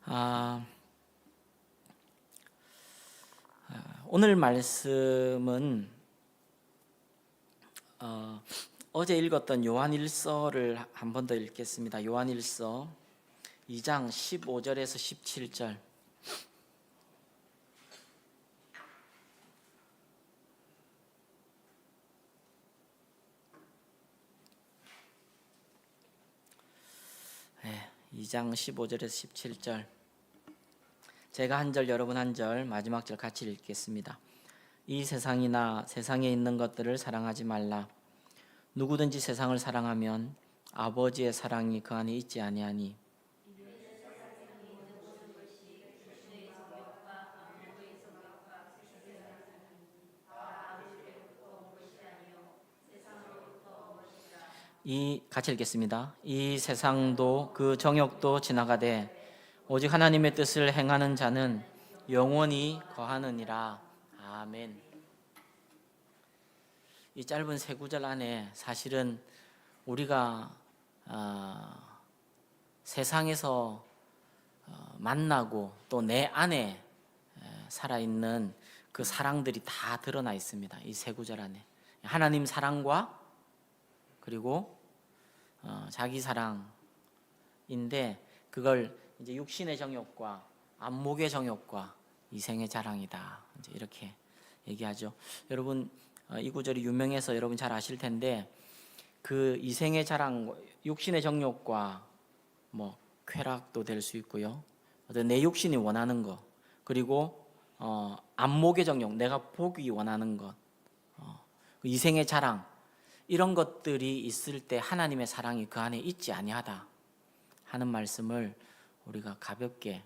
아, 오늘 말씀은 어제 읽었던 요한일서를 한 번 더 읽겠습니다. 요한일서 2장 15절에서 17절. 네, 2장 15절에서 17절. 제가 한 절, 여러분 한 절, 마지막 절 같이 읽겠습니다. 이 세상이나 세상에 있는 것들을 사랑하지 말라. 누구든지 세상을 사랑하면 아버지의 사랑이 그 안에 있지 아니하니. 같이 읽겠습니다. 이 세상도 그 정욕도 지나가되 오직 하나님의 뜻을 행하는 자는 영원히 거하느니라. 아멘. 이 짧은 세 구절 안에 사실은 우리가 세상에서 만나고 또 내 안에 살아있는 그 사랑들이 다 드러나 있습니다. 이 세 구절 안에 하나님 사랑과 그리고 자기 사랑인데, 그걸 이제 육신의 정욕과 안목의 정욕과 이생의 자랑이다, 이제 이렇게 얘기하죠. 여러분, 이 구절이 유명해서 여러분 잘 아실 텐데, 그 이생의 자랑, 육신의 정욕과 뭐 쾌락도 될 수 있고요, 어떤 내 육신이 원하는 것, 그리고 안목의 정욕, 내가 보기 원하는 것, 그 이생의 자랑, 이런 것들이 있을 때 하나님의 사랑이 그 안에 있지 아니하다 하는 말씀을 우리가 가볍게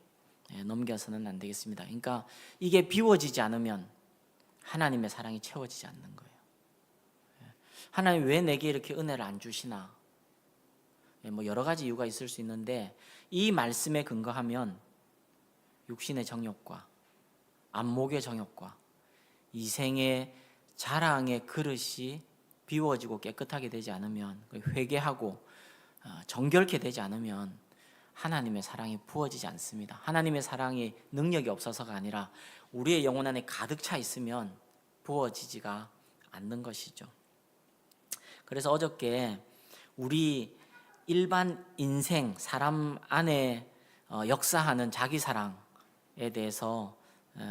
넘겨서는 안 되겠습니다. 그러니까 이게 비워지지 않으면 하나님의 사랑이 채워지지 않는 거예요. 하나님 왜 내게 이렇게 은혜를 안 주시나? 뭐 여러 가지 이유가 있을 수 있는데, 이 말씀에 근거하면 육신의 정욕과 안목의 정욕과 이생의 자랑의 그릇이 비워지고 깨끗하게 되지 않으면, 회개하고 정결케 되지 않으면 하나님의 사랑이 부어지지 않습니다. 하나님의 사랑이 능력이 없어서가 아니라 우리의 영혼 안에 가득 차 있으면 부어지지가 않는 것이죠. 그래서 어저께 우리 일반 인생, 사람 안에 역사하는 자기 사랑에 대해서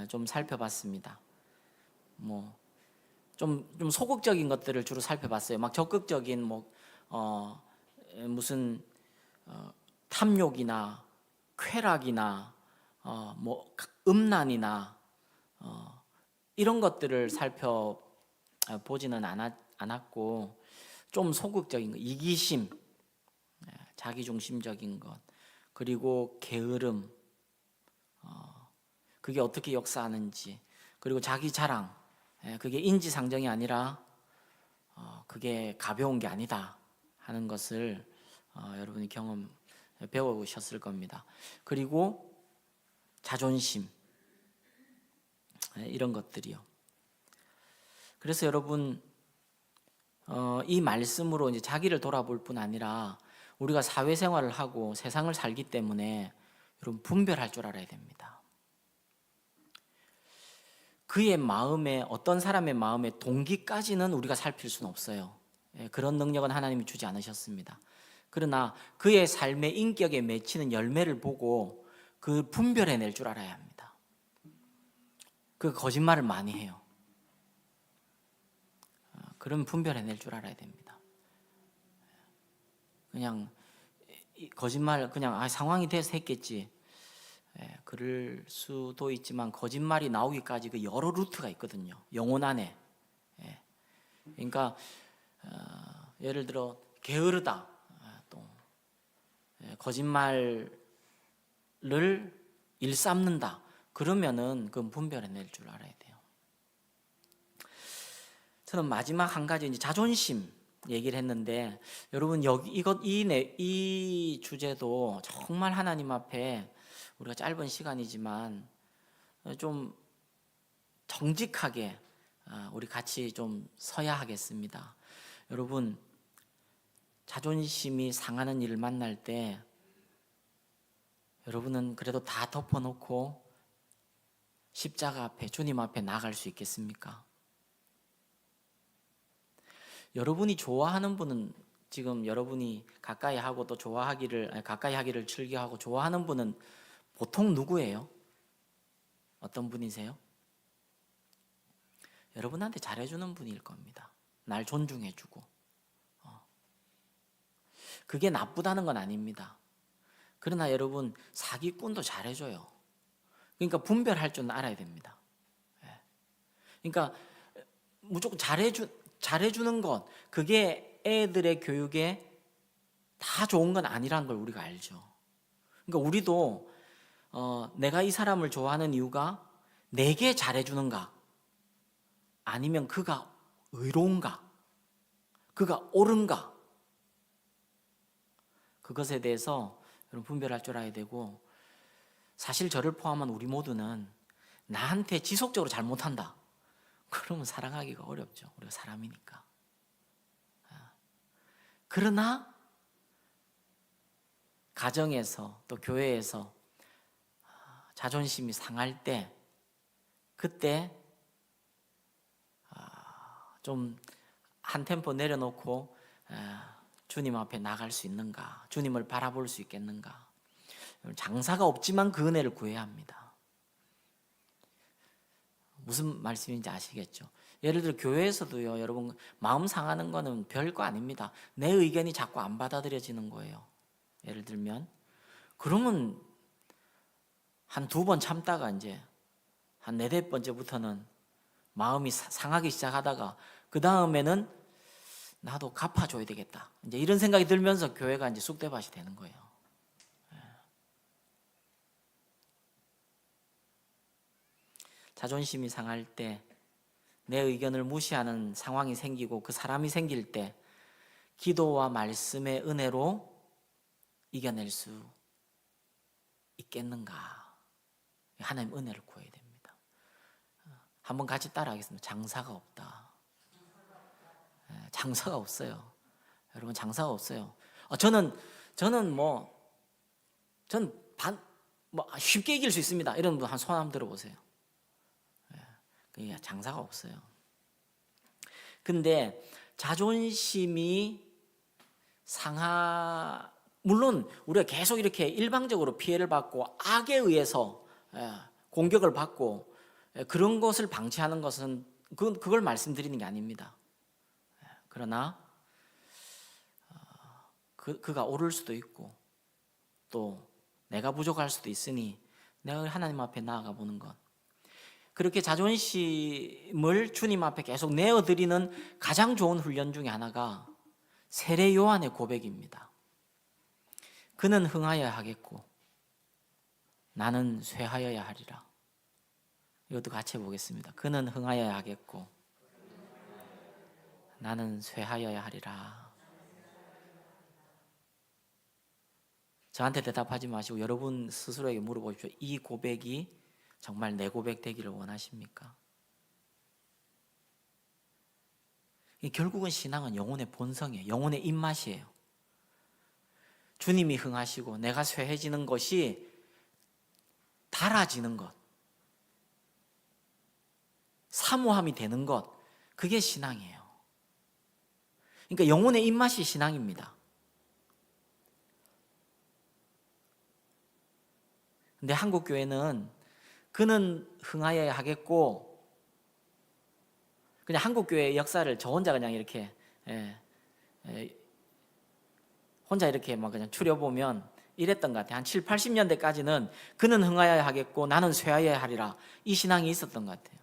좀 살펴봤습니다. 좀 소극적인 것들을 주로 살펴봤어요. 막 적극적인 무슨 탐욕이나 쾌락이나 음란이나 이런 것들을 살펴보지는 않았고, 좀 소극적인 것, 이기심, 자기중심적인 것, 그리고 게으름, 그게 어떻게 역사하는지, 그리고 자기 자랑, 그게 인지상정이 아니라 그게 가벼운 게 아니다 하는 것을 여러분이 배워오셨을 겁니다. 그리고 자존심, 이런 것들이요. 그래서 여러분, 이 말씀으로 이제 자기를 돌아볼 뿐 아니라 우리가 사회생활을 하고 세상을 살기 때문에 여러분 분별할 줄 알아야 됩니다. 그의 마음에, 어떤 사람의 마음의 동기까지는 우리가 살필 수는 없어요. 그런 능력은 하나님이 주지 않으셨습니다. 그러나 그의 삶의 인격에 맺히는 열매를 보고 그 분별해낼 줄 알아야 합니다. 그 거짓말을 많이 해요. 그럼 분별해낼 줄 알아야 됩니다. 그냥 거짓말, 그냥 상황이 돼서 했겠지, 그럴 수도 있지만 거짓말이 나오기까지 그 여러 루트가 있거든요, 영혼 안에. 그러니까 예를 들어 게으르다, 또 거짓말을 일삼는다, 그러면은 그건 분별해낼 줄 알아야 돼요. 저는 마지막 한 가지, 이제 자존심 얘기를 했는데, 여러분 이 주제도 정말 하나님 앞에 우리가 짧은 시간이지만 좀 정직하게 우리 같이 좀 서야 하겠습니다. 여러분, 자존심이 상하는 일을 만날 때 여러분은 그래도 다 덮어놓고 십자가 앞에, 주님 앞에 나갈 수 있겠습니까? 여러분이 좋아하는 분은, 지금 여러분이 가까이 하고 또 가까이 하기를 즐겨하고 좋아하는 분은 보통 누구예요? 어떤 분이세요? 여러분한테 잘해주는 분일 겁니다. 날 존중해주고. 그게 나쁘다는 건 아닙니다. 그러나 여러분, 사기꾼도 잘해줘요. 그러니까 분별할 줄 알아야 됩니다. 그러니까 무조건 잘해주는 것, 그게 애들의 교육에 다 좋은 건 아니라는 걸 우리가 알죠. 그러니까 우리도 내가 이 사람을 좋아하는 이유가 내게 잘해주는가, 아니면 그가 의로운가, 그가 옳은가, 그것에 대해서 여러분 분별할 줄 알아야 되고, 사실 저를 포함한 우리 모두는 나한테 지속적으로 잘못한다, 그러면 사랑하기가 어렵죠. 우리가 사람이니까. 그러나 가정에서 또 교회에서 자존심이 상할 때, 그때 좀 한 템포 내려놓고 주님 앞에 나갈 수 있는가, 주님을 바라볼 수 있겠는가. 장사가 없지만 그 은혜를 구해야 합니다. 무슨 말씀인지 아시겠죠? 예를 들어 교회에서도요, 여러분 마음 상하는 거는 별거 아닙니다. 내 의견이 자꾸 안 받아들여지는 거예요. 예를 들면 그러면 한 2번 참다가 이제 한 4-5번째부터는 마음이 상하기 시작하다가 그 다음에는 나도 갚아줘야 되겠다, 이제 이런 생각이 들면서 교회가 이제 쑥대밭이 되는 거예요. 자존심이 상할 때, 내 의견을 무시하는 상황이 생기고 그 사람이 생길 때, 기도와 말씀의 은혜로 이겨낼 수 있겠는가? 하나님 은혜를 구해야 됩니다. 한번 같이 따라하겠습니다. 장사가 없다. 장사가 없어요. 여러분, 장사가 없어요. 저는 쉽게 이길 수 있습니다, 이런 분 한 손 한번 들어보세요. 그게 장사가 없어요. 근데 자존심이 물론 우리가 계속 이렇게 일방적으로 피해를 받고 악에 의해서 공격을 받고 그런 것을 방치하는 것은 그걸 말씀드리는 게 아닙니다. 그러나 그가 오를 수도 있고 또 내가 부족할 수도 있으니 내가 하나님 앞에 나아가 보는 것, 그렇게 자존심을 주님 앞에 계속 내어드리는 가장 좋은 훈련 중에 하나가 세례 요한의 고백입니다. 그는 흥하여야 하겠고 나는 쇠하여야 하리라. 이것도 같이 해보겠습니다. 그는 흥하여야 하겠고 나는 쇠하여야 하리라. 저한테 대답하지 마시고 여러분 스스로에게 물어보십시오. 이 고백이 정말 내 고백 되기를 원하십니까? 결국은 신앙은 영혼의 본성이에요. 영혼의 입맛이에요. 주님이 흥하시고 내가 쇠해지는 것이 달아지는 것, 사모함이 되는 것, 그게 신앙이에요. 그러니까 영혼의 입맛이 신앙입니다. 근데 한국 교회는 그는 흥하여야 하겠고, 그냥 한국 교회의 역사를 저 혼자 그냥 이렇게 혼자 이렇게 막 그냥 추려보면 이랬던 것 같아요. 한 7, 80년대까지는 그는 흥하여야 하겠고 나는 쇠하여야 하리라, 이 신앙이 있었던 것 같아요.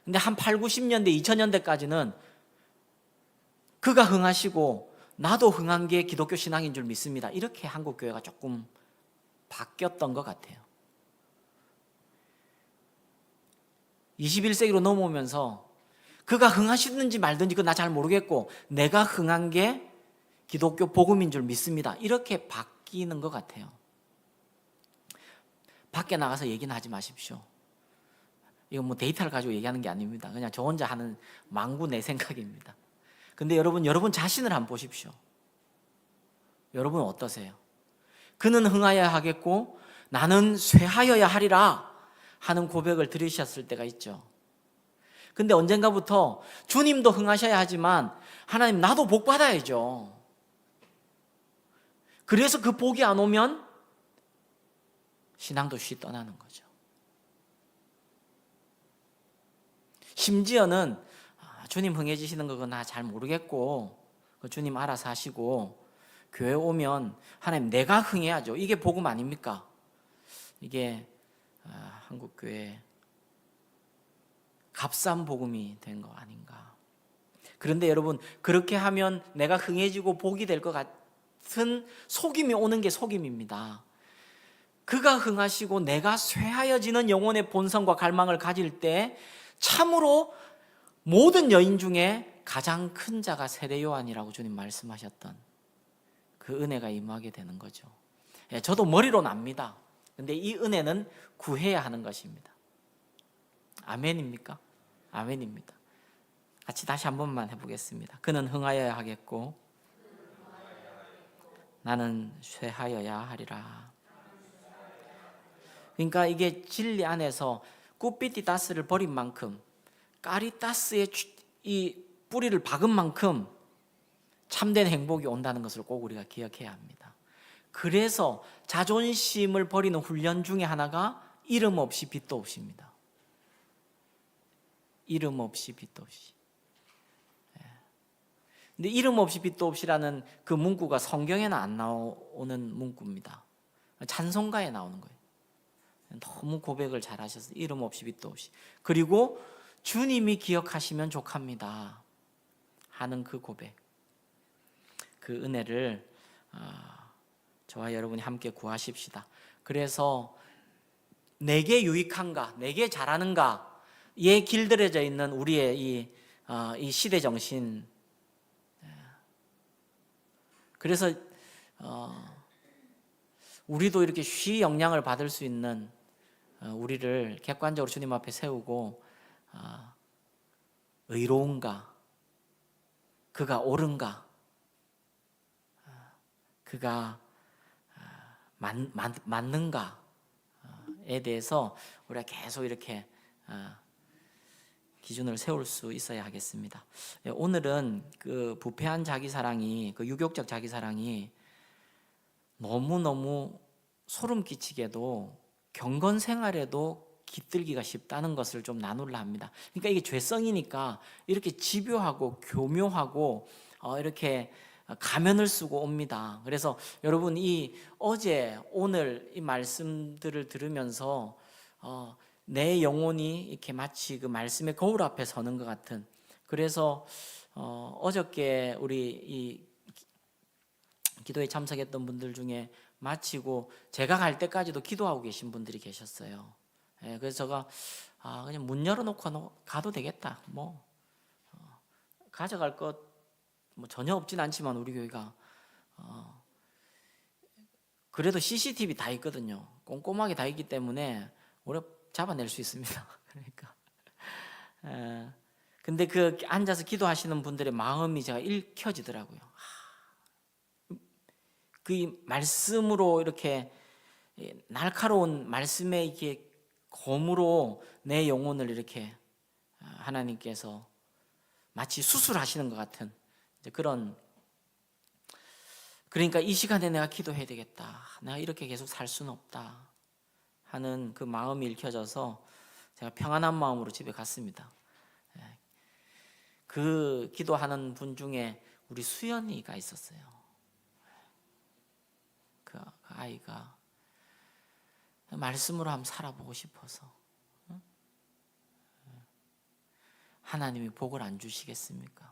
근데 한 8, 90년대, 2000년대까지는 그가 흥하시고 나도 흥한 게 기독교 신앙인 줄 믿습니다, 이렇게 한국 교회가 조금 바뀌었던 것 같아요. 21세기로 넘어오면서 그가 흥하시든지 말든지 그건 나 잘 모르겠고 내가 흥한 게 기독교 복음인 줄 믿습니다, 이렇게 바뀌는 것 같아요. 밖에 나가서 얘기는 하지 마십시오. 이거 뭐 데이터를 가지고 얘기하는 게 아닙니다. 그냥 저 혼자 하는 망구 내 생각입니다. 근데 여러분 자신을 한번 보십시오. 여러분 어떠세요? 그는 흥하여야 하겠고 나는 쇠하여야 하리라 하는 고백을 들으셨을 때가 있죠. 근데 언젠가부터 주님도 흥하셔야 하지만 하나님 나도 복 받아야죠. 그래서 그 복이 안 오면 신앙도 쉬 떠나는 거죠. 심지어는 주님 흥해지시는 거 나 잘 모르겠고 주님 알아서 하시고 교회 오면 하나님 내가 흥해야죠. 이게 복음 아닙니까? 이게 한국교회 값싼 복음이 된 거 아닌가. 그런데 여러분 그렇게 하면 내가 흥해지고 복이 될 것 같은 속임이 오는 게 속임입니다. 그가 흥하시고 내가 쇠하여지는 영혼의 본성과 갈망을 가질 때 참으로 모든 여인 중에 가장 큰 자가 세례 요한이라고 주님 말씀하셨던 그 은혜가 임하게 되는 거죠. 저도 머리로는 압니다. 근데 이 은혜는 구해야 하는 것입니다. 아멘입니까? 아멘입니다. 같이 다시 한 번만 해보겠습니다. 그는 흥하여야 하겠고 나는 쇠하여야 하리라. 그러니까 이게 진리 안에서 굿비티 다스를 버린 만큼 까리따스의 이 뿌리를 박은 만큼 참된 행복이 온다는 것을 꼭 우리가 기억해야 합니다. 그래서 자존심을 버리는 훈련 중에 하나가 이름 없이 빛도 없이입니다. 이름 없이 빛도 없이. 근데 이름 없이 빛도 없이라는 그 문구가 성경에는 안 나오는 문구입니다. 찬송가에 나오는 거예요. 너무 고백을 잘 하셔서 이름 없이 빛도 없이. 그리고 주님이 기억하시면 족합니다 하는 그 고백, 그 은혜를 저와 여러분이 함께 구하십시다. 그래서 내게 유익한가, 내게 잘하는가에 길들여져 있는 우리의 이 시대 정신. 그래서 우리도 이렇게 쉬 영향을 받을 수 있는 우리를 객관적으로 주님 앞에 세우고 의로운가, 그가 옳은가, 그가 맞는가에 대해서 우리가 계속 이렇게 기준을 세울 수 있어야 하겠습니다. 오늘은 그 부패한 자기사랑이, 그 유격적 자기사랑이 너무너무 소름 끼치게도 경건 생활에도 깃들기가 쉽다는 것을 좀 나누려 합니다. 그러니까 이게 죄성이니까 이렇게 집요하고 교묘하고 이렇게 가면을 쓰고 옵니다. 그래서 여러분 이 어제 오늘 이 말씀들을 들으면서 내 영혼이 이렇게 마치 그 말씀의 거울 앞에 서는 것 같은, 그래서 어저께 우리 이 기도에 참석했던 분들 중에 마치고 제가 갈 때까지도 기도하고 계신 분들이 계셨어요. 그래서 제가 그냥 문 열어놓고 가도 되겠다. 뭐 가져갈 것 뭐 전혀 없진 않지만 우리 교회가 그래도 CCTV 다 있거든요. 꼼꼼하게 다 있기 때문에 우리가 잡아낼 수 있습니다. 그러니까 근데 그 앉아서 기도하시는 분들의 마음이 제가 읽혀지더라고요. 그 말씀으로 이렇게 날카로운 말씀의 이렇게 검으로 내 영혼을 이렇게 하나님께서 마치 수술하시는 것 같은 그런, 그러니까 이 시간에 내가 기도해야 되겠다, 내가 이렇게 계속 살 수는 없다 하는 그 마음이 읽혀져서 제가 평안한 마음으로 집에 갔습니다. 그 기도하는 분 중에 우리 수연이가 있었어요. 그 아이가 말씀으로 한번 살아보고 싶어서 하나님이 복을 안 주시겠습니까?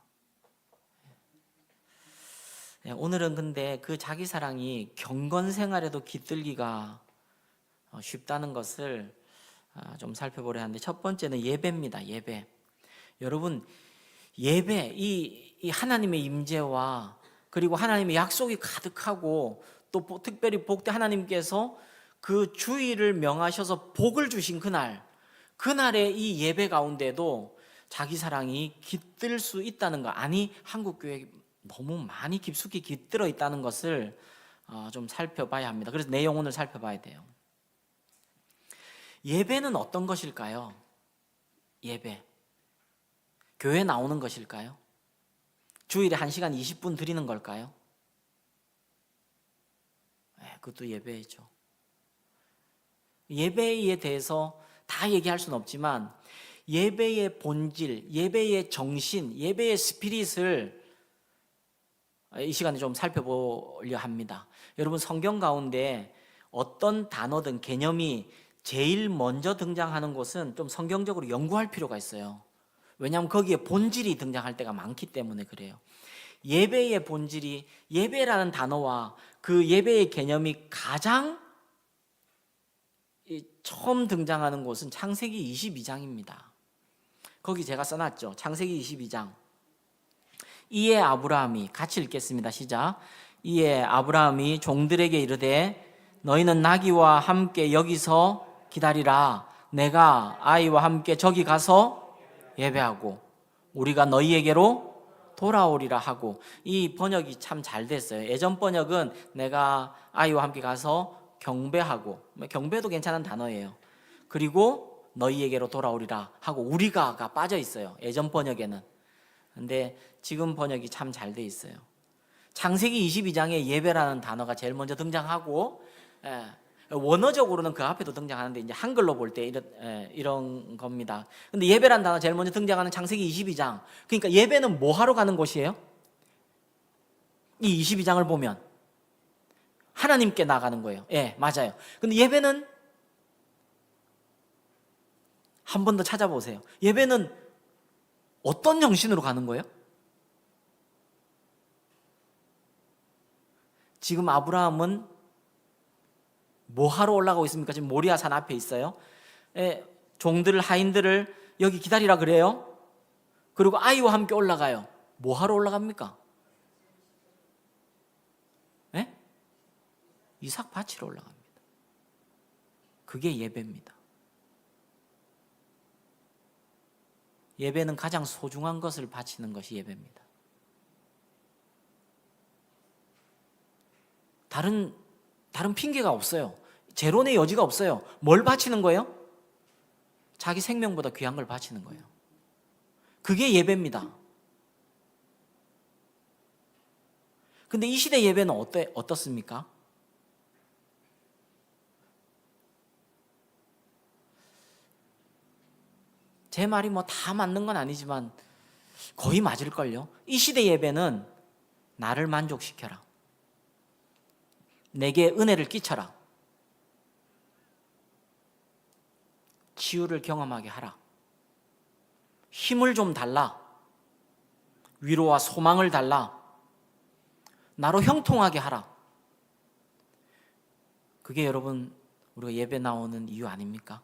오늘은 근데 그 자기 사랑이 경건 생활에도 깃들기가 쉽다는 것을 좀 살펴보려 하는데, 첫 번째는 예배입니다. 예배. 여러분 예배, 이 하나님의 임재와 그리고 하나님의 약속이 가득하고 또 특별히 복된 하나님께서 그 주일을 명하셔서 복을 주신 그날의 이 예배 가운데도 자기 사랑이 깃들 수 있다는 거, 아니 한국교회 너무 많이 깊숙이 깃들어 있다는 것을 좀 살펴봐야 합니다. 그래서 내용 오늘 살펴봐야 돼요. 예배는 어떤 것일까요? 예배. 교회 나오는 것일까요? 주일에 1시간 20분 드리는 걸까요? 그것도 예배죠. 예배에 대해서 다 얘기할 수는 없지만 예배의 본질, 예배의 정신, 예배의 스피릿을 이 시간에 좀 살펴보려 합니다. 여러분, 성경 가운데 어떤 단어든 개념이 제일 먼저 등장하는 곳은 좀 성경적으로 연구할 필요가 있어요. 왜냐하면 거기에 본질이 등장할 때가 많기 때문에 그래요. 예배의 본질이, 예배라는 단어와 그 예배의 개념이 가장 처음 등장하는 곳은 창세기 22장입니다. 거기 제가 써놨죠. 창세기 22장. 이에 아브라함이, 같이 읽겠습니다. 시작. 이에 아브라함이 종들에게 이르되 너희는 나귀와 함께 여기서 기다리라. 내가 아이와 함께 저기 가서 예배하고 우리가 너희에게로 돌아오리라 하고. 이 번역이 참 잘 됐어요. 예전 번역은 내가 아이와 함께 가서 경배하고, 경배도 괜찮은 단어예요. 그리고 너희에게로 돌아오리라 하고 우리가가 빠져 있어요. 예전 번역에는. 근데 지금 번역이 참 잘 돼 있어요. 창세기 22장에 예배라는 단어가 제일 먼저 등장하고, 원어적으로는 그 앞에도 등장하는데 이제 한글로 볼 때 이런 겁니다. 근데 예배라는 단어 제일 먼저 등장하는 창세기 22장. 그러니까 예배는 뭐 하러 가는 곳이에요? 이 22장을 보면 하나님께 나가는 거예요. 맞아요. 근데 예배는 한 번 더 찾아보세요. 예배는 어떤 정신으로 가는 거예요? 지금 아브라함은 뭐 하러 올라가고 있습니까? 지금 모리아 산 앞에 있어요. 종들을, 하인들을 여기 기다리라 그래요. 그리고 아이와 함께 올라가요. 뭐 하러 올라갑니까? 이삭 바치러 올라갑니다. 그게 예배입니다. 예배는 가장 소중한 것을 바치는 것이 예배입니다. 다른 핑계가 없어요. 재론의 여지가 없어요. 뭘 바치는 거예요? 자기 생명보다 귀한 걸 바치는 거예요. 그게 예배입니다. 근데 이 시대 예배는 어떻습니까? 제 말이 뭐 다 맞는 건 아니지만 거의 맞을걸요. 이 시대 예배는 나를 만족시켜라. 내게 은혜를 끼쳐라. 치유를 경험하게 하라. 힘을 좀 달라. 위로와 소망을 달라. 나로 형통하게 하라. 그게 여러분 우리가 예배 나오는 이유 아닙니까?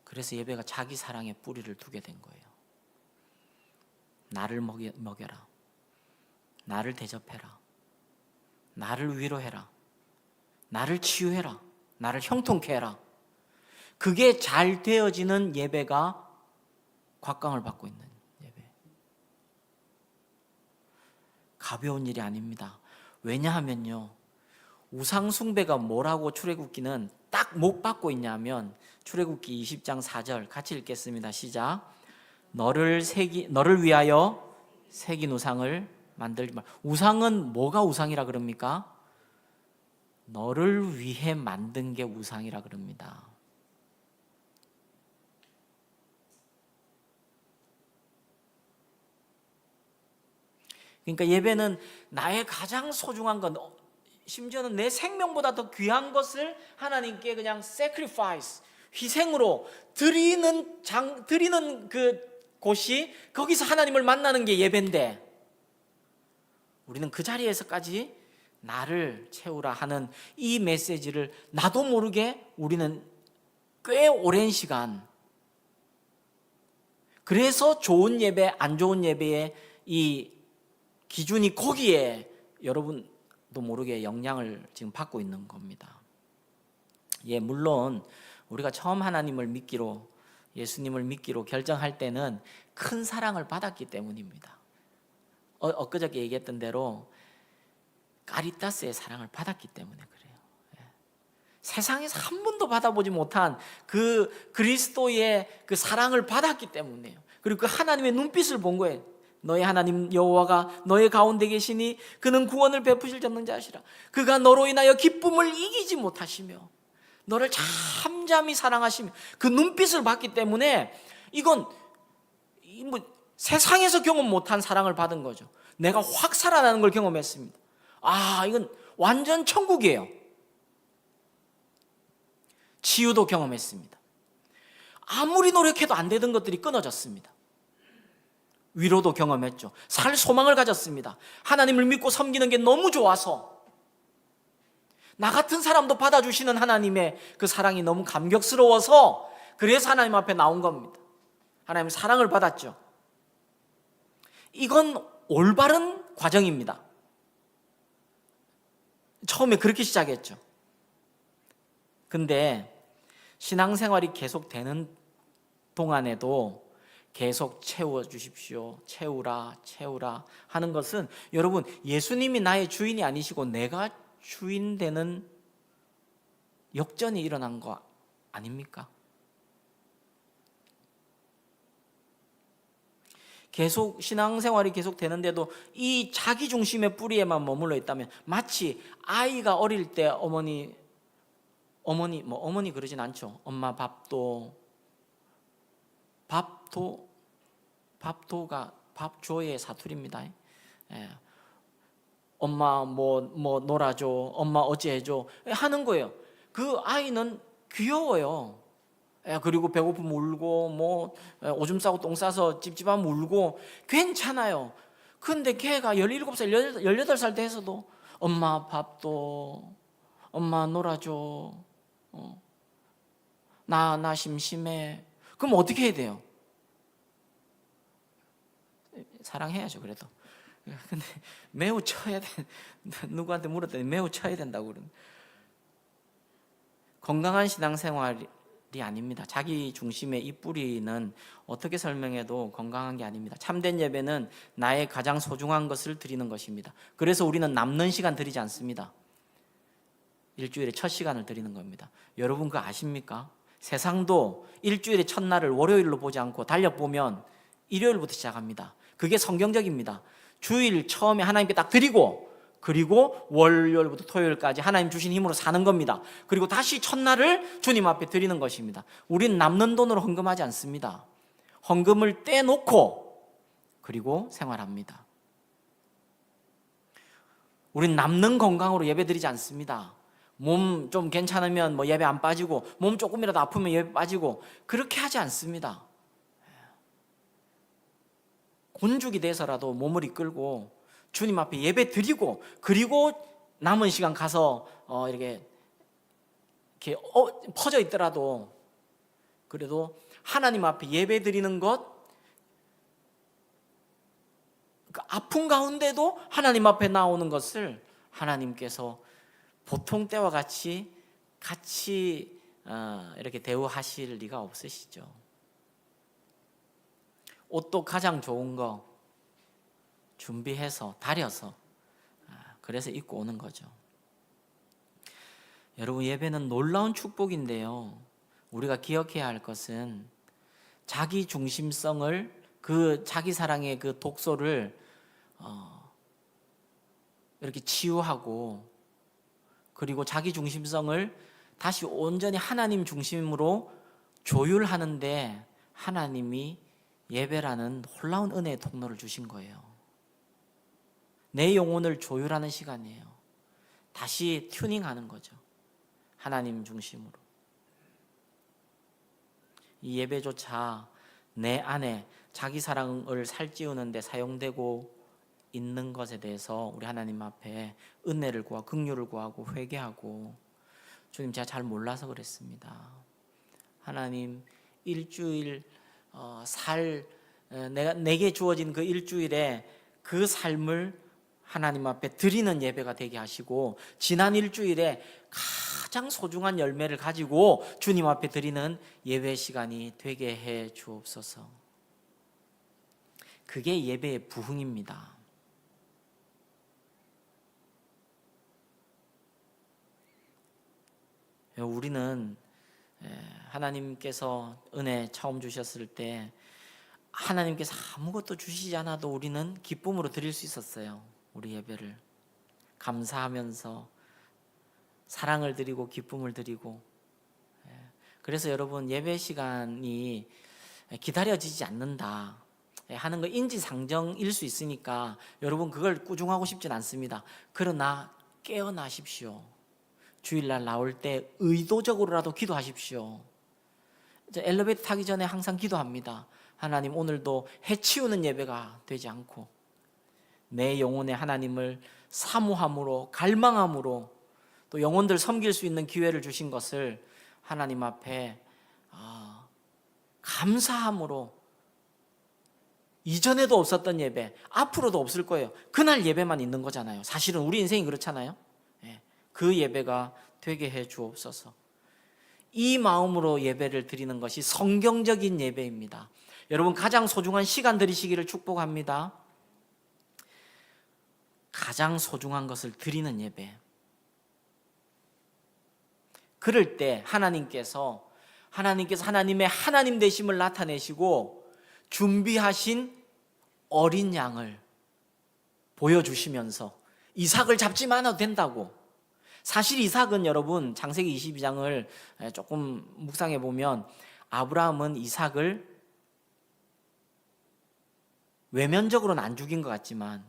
그래서 예배가 자기 사랑에 뿌리를 두게 된 거예요. 나를 먹여라. 나를 대접해라. 나를 위로해라. 나를 치유해라. 나를 형통케 해라. 그게 잘 되어지는 예배가 곽강을 받고 있는 예배. 가벼운 일이 아닙니다. 왜냐하면요, 우상 숭배가 뭐라고 출애굽기는 딱 못 받고 있냐면 출애굽기 20장 4절 같이 읽겠습니다. 시작. 너를 위하여 새긴 우상을 만들지 말. 우상은 뭐가 우상이라 그럽니까? 너를 위해 만든 게 우상이라 그럽니다. 그러니까 예배는 나의 가장 소중한 것, 심지어는 내 생명보다 더 귀한 것을 하나님께 그냥 sacrifice, 희생으로 드리는 그 곳이, 거기서 하나님을 만나는 게 예배인데, 우리는 그 자리에서까지 나를 채우라 하는 이 메시지를 나도 모르게 우리는 꽤 오랜 시간, 그래서 좋은 예배, 안 좋은 예배의 이 기준이 거기에 여러분도 모르게 영향을 지금 받고 있는 겁니다. 물론 우리가 처음 하나님을 믿기로, 예수님을 믿기로 결정할 때는 큰 사랑을 받았기 때문입니다. 엊그저께 얘기했던 대로 카리타스의 사랑을 받았기 때문에 그래요. 세상에서 한 번도 받아보지 못한 그 그리스도의 그 사랑을 받았기 때문에요. 그리고 그 하나님의 눈빛을 본 거예요. 너의 하나님 여호와가 너의 가운데 계시니 그는 구원을 베푸실 전능자시라. 그가 너로 인하여 기쁨을 이기지 못하시며 너를 잠잠히 사랑하시며 그 눈빛을 봤기 때문에 이건 뭐 세상에서 경험 못한 사랑을 받은 거죠. 내가 확 살아나는 걸 경험했습니다. 이건 완전 천국이에요. 치유도 경험했습니다. 아무리 노력해도 안 되던 것들이 끊어졌습니다. 위로도 경험했죠. 살 소망을 가졌습니다. 하나님을 믿고 섬기는 게 너무 좋아서 나 같은 사람도 받아주시는 하나님의 그 사랑이 너무 감격스러워서 그래서 하나님 앞에 나온 겁니다. 하나님 사랑을 받았죠. 이건 올바른 과정입니다. 처음에 그렇게 시작했죠. 근데 신앙생활이 계속되는 동안에도 계속 채워주십시오. 채우라 하는 것은 여러분 예수님이 나의 주인이 아니시고 내가 주인 되는 역전이 일어난 거 아닙니까? 계속 신앙생활이 계속 되는데도 이 자기 중심의 뿌리에만 머물러 있다면 마치 아이가 어릴 때 어머니 그러진 않죠. 엄마 밥도가 밥조의 사투리입니다. 엄마 뭐 놀아줘, 엄마 어찌해줘 하는 거예요. 그 아이는 귀여워요. 그리고 배고프면 울고 뭐 오줌 싸고 똥 싸서 찝찝하면 울고 괜찮아요. 근데 걔가 17살, 18살 돼서도 엄마 밥도, 엄마 놀아줘, 나 심심해. 그럼 어떻게 해야 돼요? 사랑해야죠. 그래도. 근데 매우 쳐야 돼. 누구한테 물었더니 매우 쳐야 된다고 그러는. 건강한 신앙생활이 아닙니다. 자기 중심의 이 뿌리는 어떻게 설명해도 건강한 게 아닙니다. 참된 예배는 나의 가장 소중한 것을 드리는 것입니다. 그래서 우리는 남는 시간 드리지 않습니다. 일주일에 첫 시간을 드리는 겁니다. 여러분 그거 아십니까? 세상도 일주일의 첫날을 월요일로 보지 않고 달력 보면 일요일부터 시작합니다. 그게 성경적입니다. 주일 처음에 하나님께 딱 드리고 그리고 월요일부터 토요일까지 하나님 주신 힘으로 사는 겁니다. 그리고 다시 첫날을 주님 앞에 드리는 것입니다. 우린 남는 돈으로 헌금하지 않습니다. 헌금을 떼놓고 그리고 생활합니다. 우린 남는 건강으로 예배 드리지 않습니다. 몸 좀 괜찮으면 뭐 예배 안 빠지고 몸 조금이라도 아프면 예배 빠지고 그렇게 하지 않습니다. 곤죽이 돼서라도 몸을 이끌고 주님 앞에 예배 드리고 그리고 남은 시간 가서 이렇게 퍼져 있더라도 그래도 하나님 앞에 예배 드리는 것 그 아픈 가운데도 하나님 앞에 나오는 것을 하나님께서 보통 때와 같이 이렇게 대우하실 리가 없으시죠. 옷도 가장 좋은 거 준비해서 다려서 그래서 입고 오는 거죠. 여러분 예배는 놀라운 축복인데요. 우리가 기억해야 할 것은 자기 중심성을 그 자기 사랑의 그 독소를 이렇게 치유하고 그리고 자기 중심성을 다시 온전히 하나님 중심으로 조율하는데 하나님이 예배라는 놀라운 은혜의 통로를 주신 거예요. 내 영혼을 조율하는 시간이에요. 다시 튜닝하는 거죠. 하나님 중심으로. 이 예배조차 내 안에 자기 사랑을 살찌우는 데 사용되고 있는 것에 대해서 우리 하나님 앞에 은혜를 구하고 긍휼을 구하고 회개하고 주님 제가 잘 몰라서 그랬습니다. 하나님 일주일 내게 주어진 그 일주일에 그 삶을 하나님 앞에 드리는 예배가 되게 하시고 지난 일주일에 가장 소중한 열매를 가지고 주님 앞에 드리는 예배 시간이 되게 해 주옵소서. 그게 예배의 부흥입니다. 우리는 하나님께서 은혜 처음 주셨을 때 하나님께서 아무것도 주시지 않아도 우리는 기쁨으로 드릴 수 있었어요. 우리 예배를 감사하면서 사랑을 드리고 기쁨을 드리고. 그래서 여러분, 예배 시간이 기다려지지 않는다 하는 거 인지상정일 수 있으니까 여러분 그걸 꾸중하고 싶진 않습니다. 그러나 깨어나십시오. 주일날 나올 때 의도적으로라도 기도하십시오. 엘리베이터 타기 전에 항상 기도합니다. 하나님, 오늘도 해치우는 예배가 되지 않고 내 영혼에 하나님을 사모함으로 갈망함으로 또 영혼들 섬길 수 있는 기회를 주신 것을 하나님 앞에 감사함으로, 이전에도 없었던 예배 앞으로도 없을 거예요. 그날 예배만 있는 거잖아요. 사실은 우리 인생이 그렇잖아요. 그 예배가 되게 해 주옵소서. 이 마음으로 예배를 드리는 것이 성경적인 예배입니다. 여러분, 가장 소중한 시간 드리시기를 축복합니다. 가장 소중한 것을 드리는 예배. 그럴 때 하나님께서 하나님의 하나님 되심을 나타내시고 준비하신 어린 양을 보여주시면서 이삭을 잡지만 않아도 된다고. 사실 이삭은 여러분, 창세기 22장을 조금 묵상해 보면 아브라함은 이삭을 외면적으로는 안 죽인 것 같지만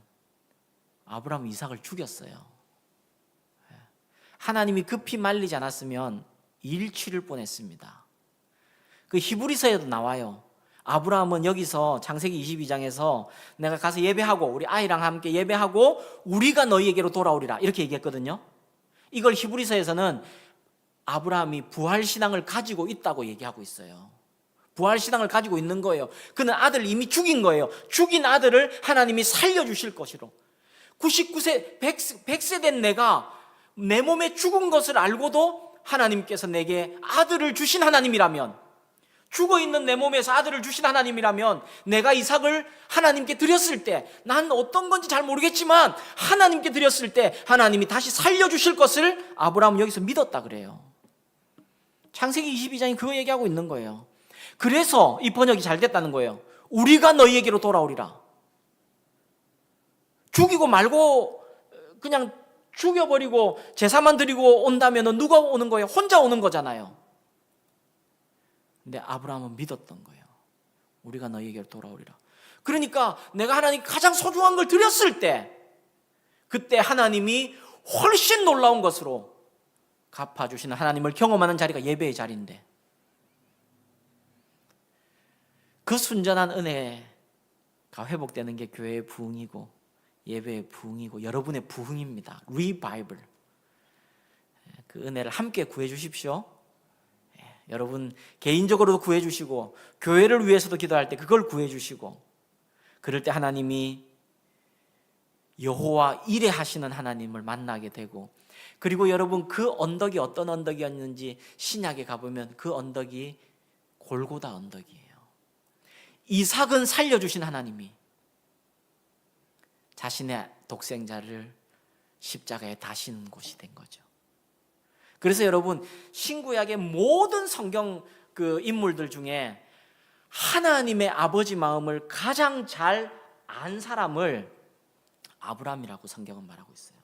아브라함은 이삭을 죽였어요. 하나님이 급히 말리지 않았으면 일취를 뻔했습니다. 그 히브리서에도 나와요. 아브라함은 여기서 창세기 22장에서 내가 가서 예배하고 우리 아이랑 함께 예배하고 우리가 너희에게로 돌아오리라 이렇게 얘기했거든요. 이걸 히브리서에서는 아브라함이 부활신앙을 가지고 있다고 얘기하고 있어요. 부활신앙을 가지고 있는 거예요. 그는 아들을 이미 죽인 거예요. 죽인 아들을 하나님이 살려주실 것이로. 99세, 100세 된 내가 내 몸에 죽은 것을 알고도 하나님께서 내게 아들을 주신 하나님이라면, 죽어있는 내 몸에서 아들을 주신 하나님이라면 내가 이삭을 하나님께 드렸을 때, 난 어떤 건지 잘 모르겠지만 하나님께 드렸을 때 하나님이 다시 살려주실 것을 아브라함은 여기서 믿었다 그래요. 창세기 22장이 그거 얘기하고 있는 거예요. 그래서 이 번역이 잘 됐다는 거예요. 우리가 너희에게로 돌아오리라. 죽이고 말고 그냥 죽여버리고 제사만 드리고 온다면 누가 오는 거예요? 혼자 오는 거잖아요. 근데 아브라함은 믿었던 거예요. 우리가 너희에게로 돌아오리라. 그러니까 내가 하나님께 가장 소중한 걸 드렸을 때, 그때 하나님이 훨씬 놀라운 것으로 갚아주시는 하나님을 경험하는 자리가 예배의 자리인데, 그 순전한 은혜가 회복되는 게 교회의 부흥이고 예배의 부흥이고 여러분의 부흥입니다. 리바이벌. 그 은혜를 함께 구해 주십시오. 여러분 개인적으로도 구해 주시고 교회를 위해서도 기도할 때 그걸 구해 주시고, 그럴 때 하나님이 여호와 이레 하시는 하나님을 만나게 되고, 그리고 여러분 그 언덕이 어떤 언덕이었는지 신약에 가보면 그 언덕이 골고다 언덕이에요. 이삭은 살려주신 하나님이 자신의 독생자를 십자가에 다시는 곳이 된 거죠. 그래서 여러분 신구약의 모든 성경 그 인물들 중에 하나님의 아버지 마음을 가장 잘 안 사람을 아브라함이라고 성경은 말하고 있어요.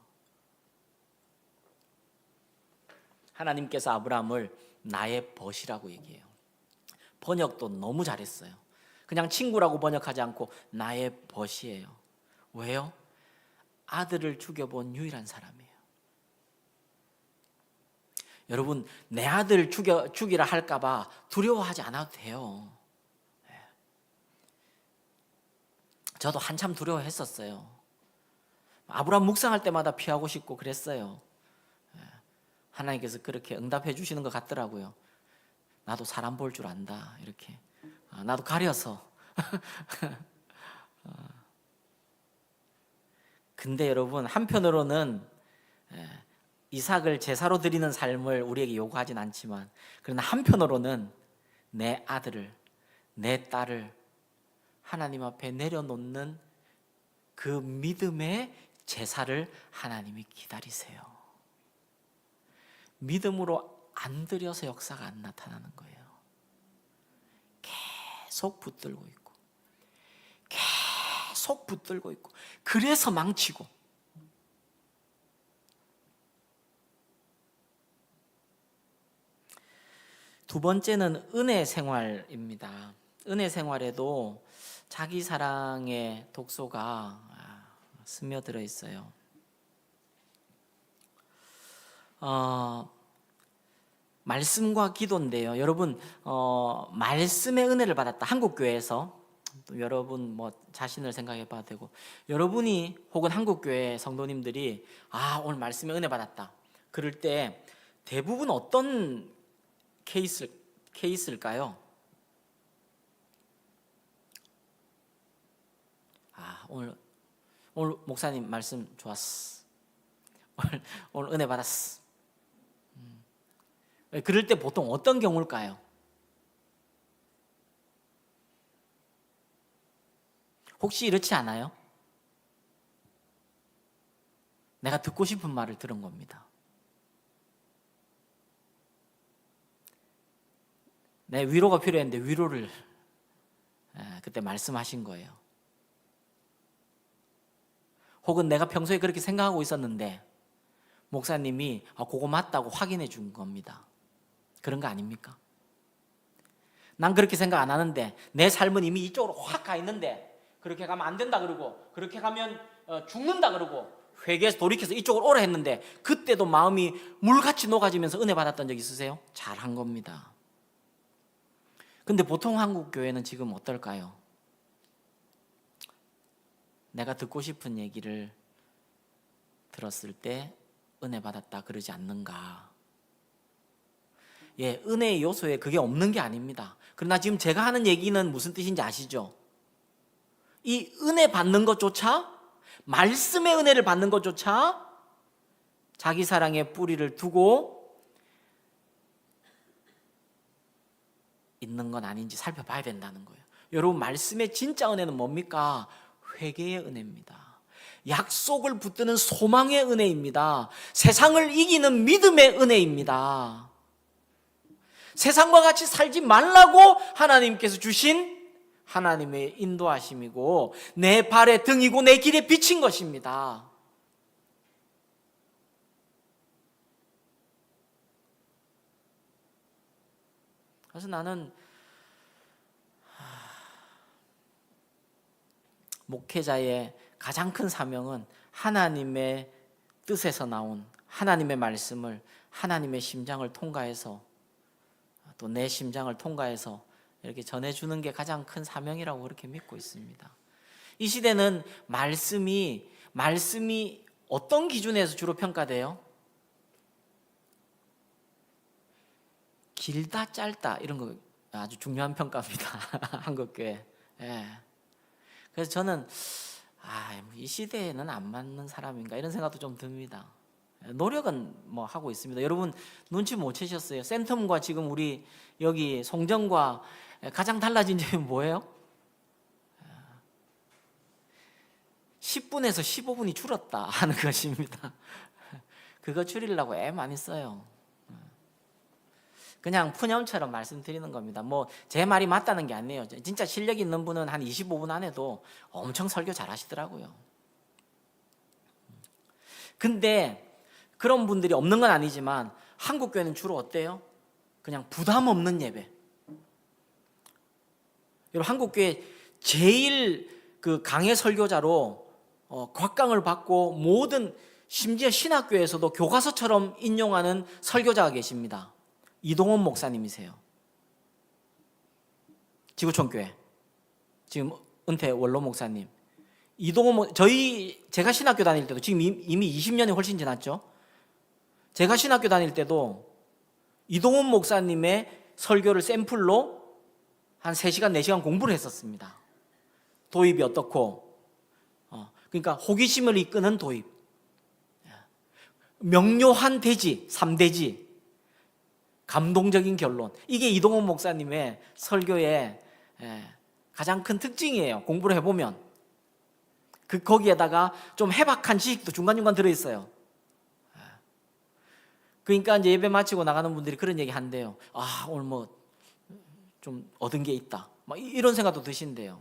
하나님께서 아브라함을 나의 벗이라고 얘기해요. 번역도 너무 잘했어요. 그냥 친구라고 번역하지 않고 나의 벗이에요. 왜요? 아들을 죽여본 유일한 사람이에요. 여러분 내 아들 죽이라 할까봐 두려워하지 않아도 돼요. 저도 한참 두려워했었어요. 아브라함 묵상할 때마다 피하고 싶고 그랬어요. 하나님께서 그렇게 응답해 주시는 것 같더라고요. 나도 사람 볼 줄 안다 이렇게. 나도 가려서. 근데 여러분 한편으로는 이삭을 제사로 드리는 삶을 우리에게 요구하진 않지만, 그러나 한편으로는 내 아들을, 내 딸을 하나님 앞에 내려놓는 그 믿음의 제사를 하나님이 기다리세요. 믿음으로 안 드려서 역사가 안 나타나는 거예요. 계속 붙들고 있고, 계속 붙들고 있고, 그래서 망치고. 두 번째는 은혜 생활입니다. 은혜 생활에도 자기 사랑의 독소가 스며들어 있어요. 말씀과 기도인데요. 여러분, 말씀의 은혜를 받았다. 한국교회에서 여러분 뭐 자신을 생각해 봐도 되고, 여러분이 혹은 한국교회 성도님들이 오늘 말씀의 은혜 받았다. 그럴 때 대부분 어떤 케이스일까요? 오늘 목사님 말씀 좋았어. 오늘 은혜 받았어. 그럴 때 보통 어떤 경우일까요? 혹시 이렇지 않아요? 내가 듣고 싶은 말을 들은 겁니다. 내 위로가 필요했는데 위로를 그때 말씀하신 거예요. 혹은 내가 평소에 그렇게 생각하고 있었는데 목사님이 그거 맞다고 확인해 준 겁니다. 그런 거 아닙니까? 난 그렇게 생각 안 하는데 내 삶은 이미 이쪽으로 확 가 있는데 그렇게 가면 안 된다 그러고, 그렇게 가면 죽는다 그러고, 회개해서 돌이켜서 이쪽으로 오라 했는데 그때도 마음이 물같이 녹아지면서 은혜 받았던 적 있으세요? 잘한 겁니다. 근데 보통 한국 교회는 지금 어떨까요? 내가 듣고 싶은 얘기를 들었을 때 은혜 받았다 그러지 않는가? 은혜의 요소에 그게 없는 게 아닙니다. 그러나 지금 제가 하는 얘기는 무슨 뜻인지 아시죠? 이 은혜 받는 것조차, 말씀의 은혜를 받는 것조차 자기 사랑의 뿌리를 두고 있는 건 아닌지 살펴봐야 된다는 거예요. 여러분, 말씀의 진짜 은혜는 뭡니까? 회개의 은혜입니다. 약속을 붙드는 소망의 은혜입니다. 세상을 이기는 믿음의 은혜입니다. 세상과 같이 살지 말라고 하나님께서 주신 하나님의 인도하심이고 내 발의 등이고 내 길에 비친 것입니다. 그래서 나는 목회자의 가장 큰 사명은 하나님의 뜻에서 나온 하나님의 말씀을 하나님의 심장을 통과해서 또 내 심장을 통과해서 이렇게 전해주는 게 가장 큰 사명이라고 그렇게 믿고 있습니다. 이 시대는 말씀이 어떤 기준에서 주로 평가돼요? 길다 짧다 이런 거 아주 중요한 평가입니다. 한국교회. 그래서 저는 이 시대에는 안 맞는 사람인가 이런 생각도 좀 듭니다. 노력은 뭐 하고 있습니다. 여러분 눈치 못 채셨어요? 센텀과 지금 우리 여기 송정과 가장 달라진 점이 뭐예요? 10분에서 15분이 줄었다 하는 것입니다. 그거 줄이려고 애 많이 써요. 그냥 푸념처럼 말씀드리는 겁니다. 뭐 제 말이 맞다는 게 아니에요. 진짜 실력 있는 분은 한 25분 안에도 엄청 설교 잘 하시더라고요. 근데 그런 분들이 없는 건 아니지만 한국 교회는 주로 어때요? 그냥 부담 없는 예배. 여러분 한국 교회 제일 그 강해 설교자로 곽강을 받고 모든 심지어 신학교에서도 교과서처럼 인용하는 설교자가 계십니다. 이동원 목사님이세요. 지구촌교회 지금 은퇴 원로 목사님. 이동원 제가 신학교 다닐 때도 지금 이미 20년이 훨씬 지났죠. 제가 신학교 다닐 때도 이동원 목사님의 설교를 샘플로 한 3시간, 4시간 공부를 했었습니다. 도입이 어떻고, 그러니까 호기심을 이끄는 도입, 명료한 대지, 3대지, 감동적인 결론. 이게 이동원 목사님의 설교의 가장 큰 특징이에요. 공부를 해보면 거기에다가 좀 해박한 지식도 중간중간 들어있어요. 그러니까 이제 예배 마치고 나가는 분들이 그런 얘기 한대요. 아, 오늘 뭐 좀 얻은 게 있다, 막 이런 생각도 드신대요.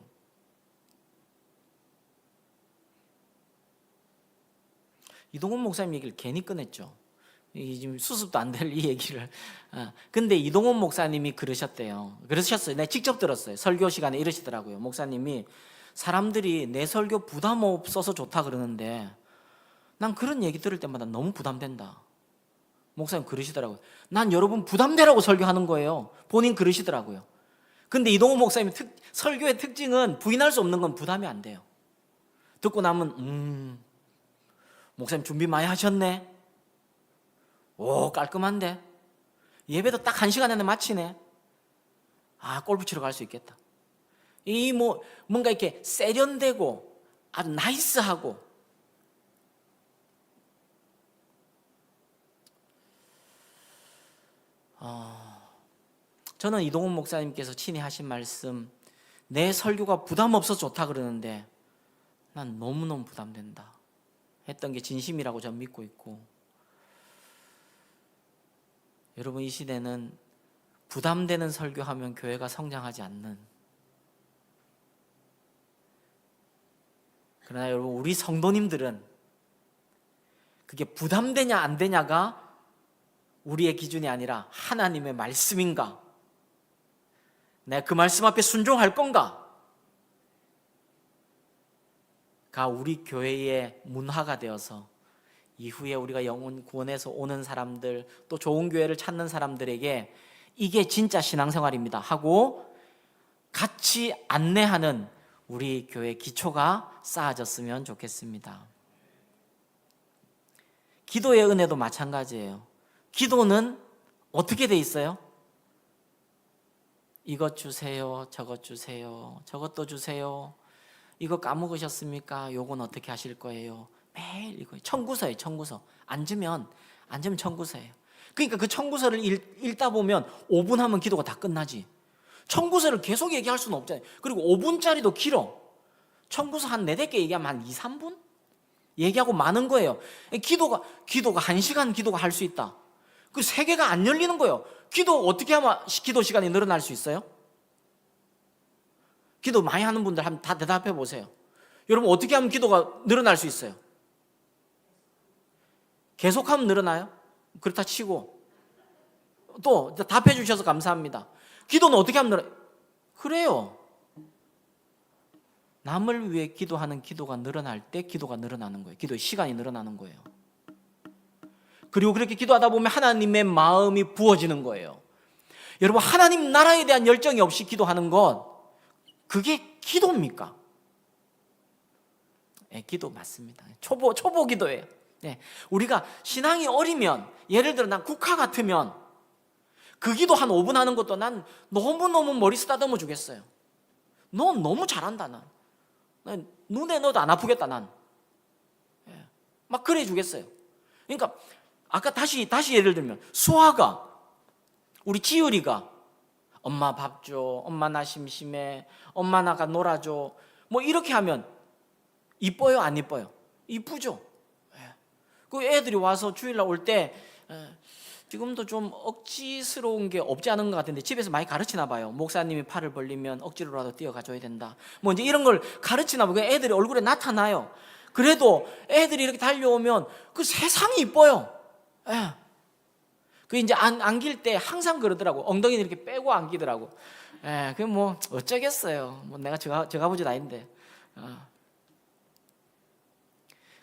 이동훈 목사님 얘기를 괜히 꺼냈죠. 지금 수습도 안 될 이 얘기를. 근데 이동훈 목사님이 그러셨대요. 그러셨어요. 내가 직접 들었어요. 설교 시간에 이러시더라고요. 목사님이 사람들이 내 설교 부담 없어서 좋다 그러는데 난 그런 얘기 들을 때마다 너무 부담된다. 목사님 그러시더라고요. 난 여러분 부담되라고 설교하는 거예요. 본인 그러시더라고요. 근데 이동훈 목사님 설교의 특징은 부인할 수 없는 건 부담이 안 돼요. 듣고 나면 목사님 준비 많이 하셨네. 오, 깔끔한데. 예배도 딱 1시간 안에 마치네. 아, 골프 치러 갈 수 있겠다. 뭔가 이렇게 세련되고 아주 나이스하고. 저는 이동훈 목사님께서 친히 하신 말씀, 내 설교가 부담 없어서 좋다 그러는데 난 너무너무 부담된다 했던 게 진심이라고 저는 믿고 있고, 여러분 이 시대는 부담되는 설교하면 교회가 성장하지 않는, 그러나 여러분 우리 성도님들은 그게 부담되냐 안 되냐가 우리의 기준이 아니라 하나님의 말씀인가, 내가 그 말씀 앞에 순종할 건가 가 우리 교회의 문화가 되어서 이후에 우리가 영혼 구원해서 오는 사람들, 또 좋은 교회를 찾는 사람들에게 이게 진짜 신앙생활입니다 하고 같이 안내하는 우리 교회 기초가 쌓아졌으면 좋겠습니다. 기도의 은혜도 마찬가지예요. 기도는 어떻게 돼 있어요? 이것 주세요, 저것 주세요, 저것도 주세요. 이거 까먹으셨습니까? 요건 어떻게 하실 거예요? 매일 이거 청구서예요. 청구서. 앉으면 청구서예요. 그러니까 그 청구서를 읽다 보면 5분 하면 기도가 다 끝나지. 청구서를 계속 얘기할 수는 없잖아요. 그리고 5분짜리도 길어. 청구서 한 4-5개 얘기하면 한 2-3분? 얘기하고 많은 거예요. 기도가 1시간 기도가 할 수 있다. 그 3개가 안 열리는 거예요. 기도 어떻게 하면 기도 시간이 늘어날 수 있어요? 기도 많이 하는 분들 한번 다 대답해 보세요. 여러분 어떻게 하면 기도가 늘어날 수 있어요? 계속하면 늘어나요? 그렇다 치고 또 답해 주셔서 감사합니다. 기도는 어떻게 하면 늘어나요? 그래요. 남을 위해 기도하는 기도가 늘어날 때 기도가 늘어나는 거예요. 기도의 시간이 늘어나는 거예요. 그리고 그렇게 기도하다 보면 하나님의 마음이 부어지는 거예요. 여러분 하나님 나라에 대한 열정이 없이 기도하는 것, 그게 기도입니까? 네, 기도 맞습니다. 초보 기도예요. 네, 우리가 신앙이 어리면, 예를 들어 난 국화 같으면 그 기도 한 5분 하는 것도 난 너무너무 머리 쓰다듬어 주겠어요. 너 너무 잘한다. 난 눈에 넣어도 안 아프겠다. 난 막 그래 주겠어요. 그러니까 아까 다시 예를 들면 수아가, 우리 지율이가 엄마 밥 줘, 엄마 나 심심해, 엄마 나가 놀아줘, 뭐 이렇게 하면 이뻐요 안 이뻐요? 이쁘죠. 그 애들이 와서 주일날 올 때 지금도 좀 억지스러운 게 없지 않은 것 같은데 집에서 많이 가르치나 봐요. 목사님이 팔을 벌리면 억지로라도 뛰어가줘야 된다, 뭐 이제 이런 걸 가르치나 봐요. 애들이 얼굴에 나타나요. 그래도 애들이 이렇게 달려오면 그 세상이 이뻐요. 그 이제 안길 때 항상 그러더라고. 엉덩이를 이렇게 빼고 안기더라고. 그게 뭐 어쩌겠어요. 뭐 내가 저가부지 나인데.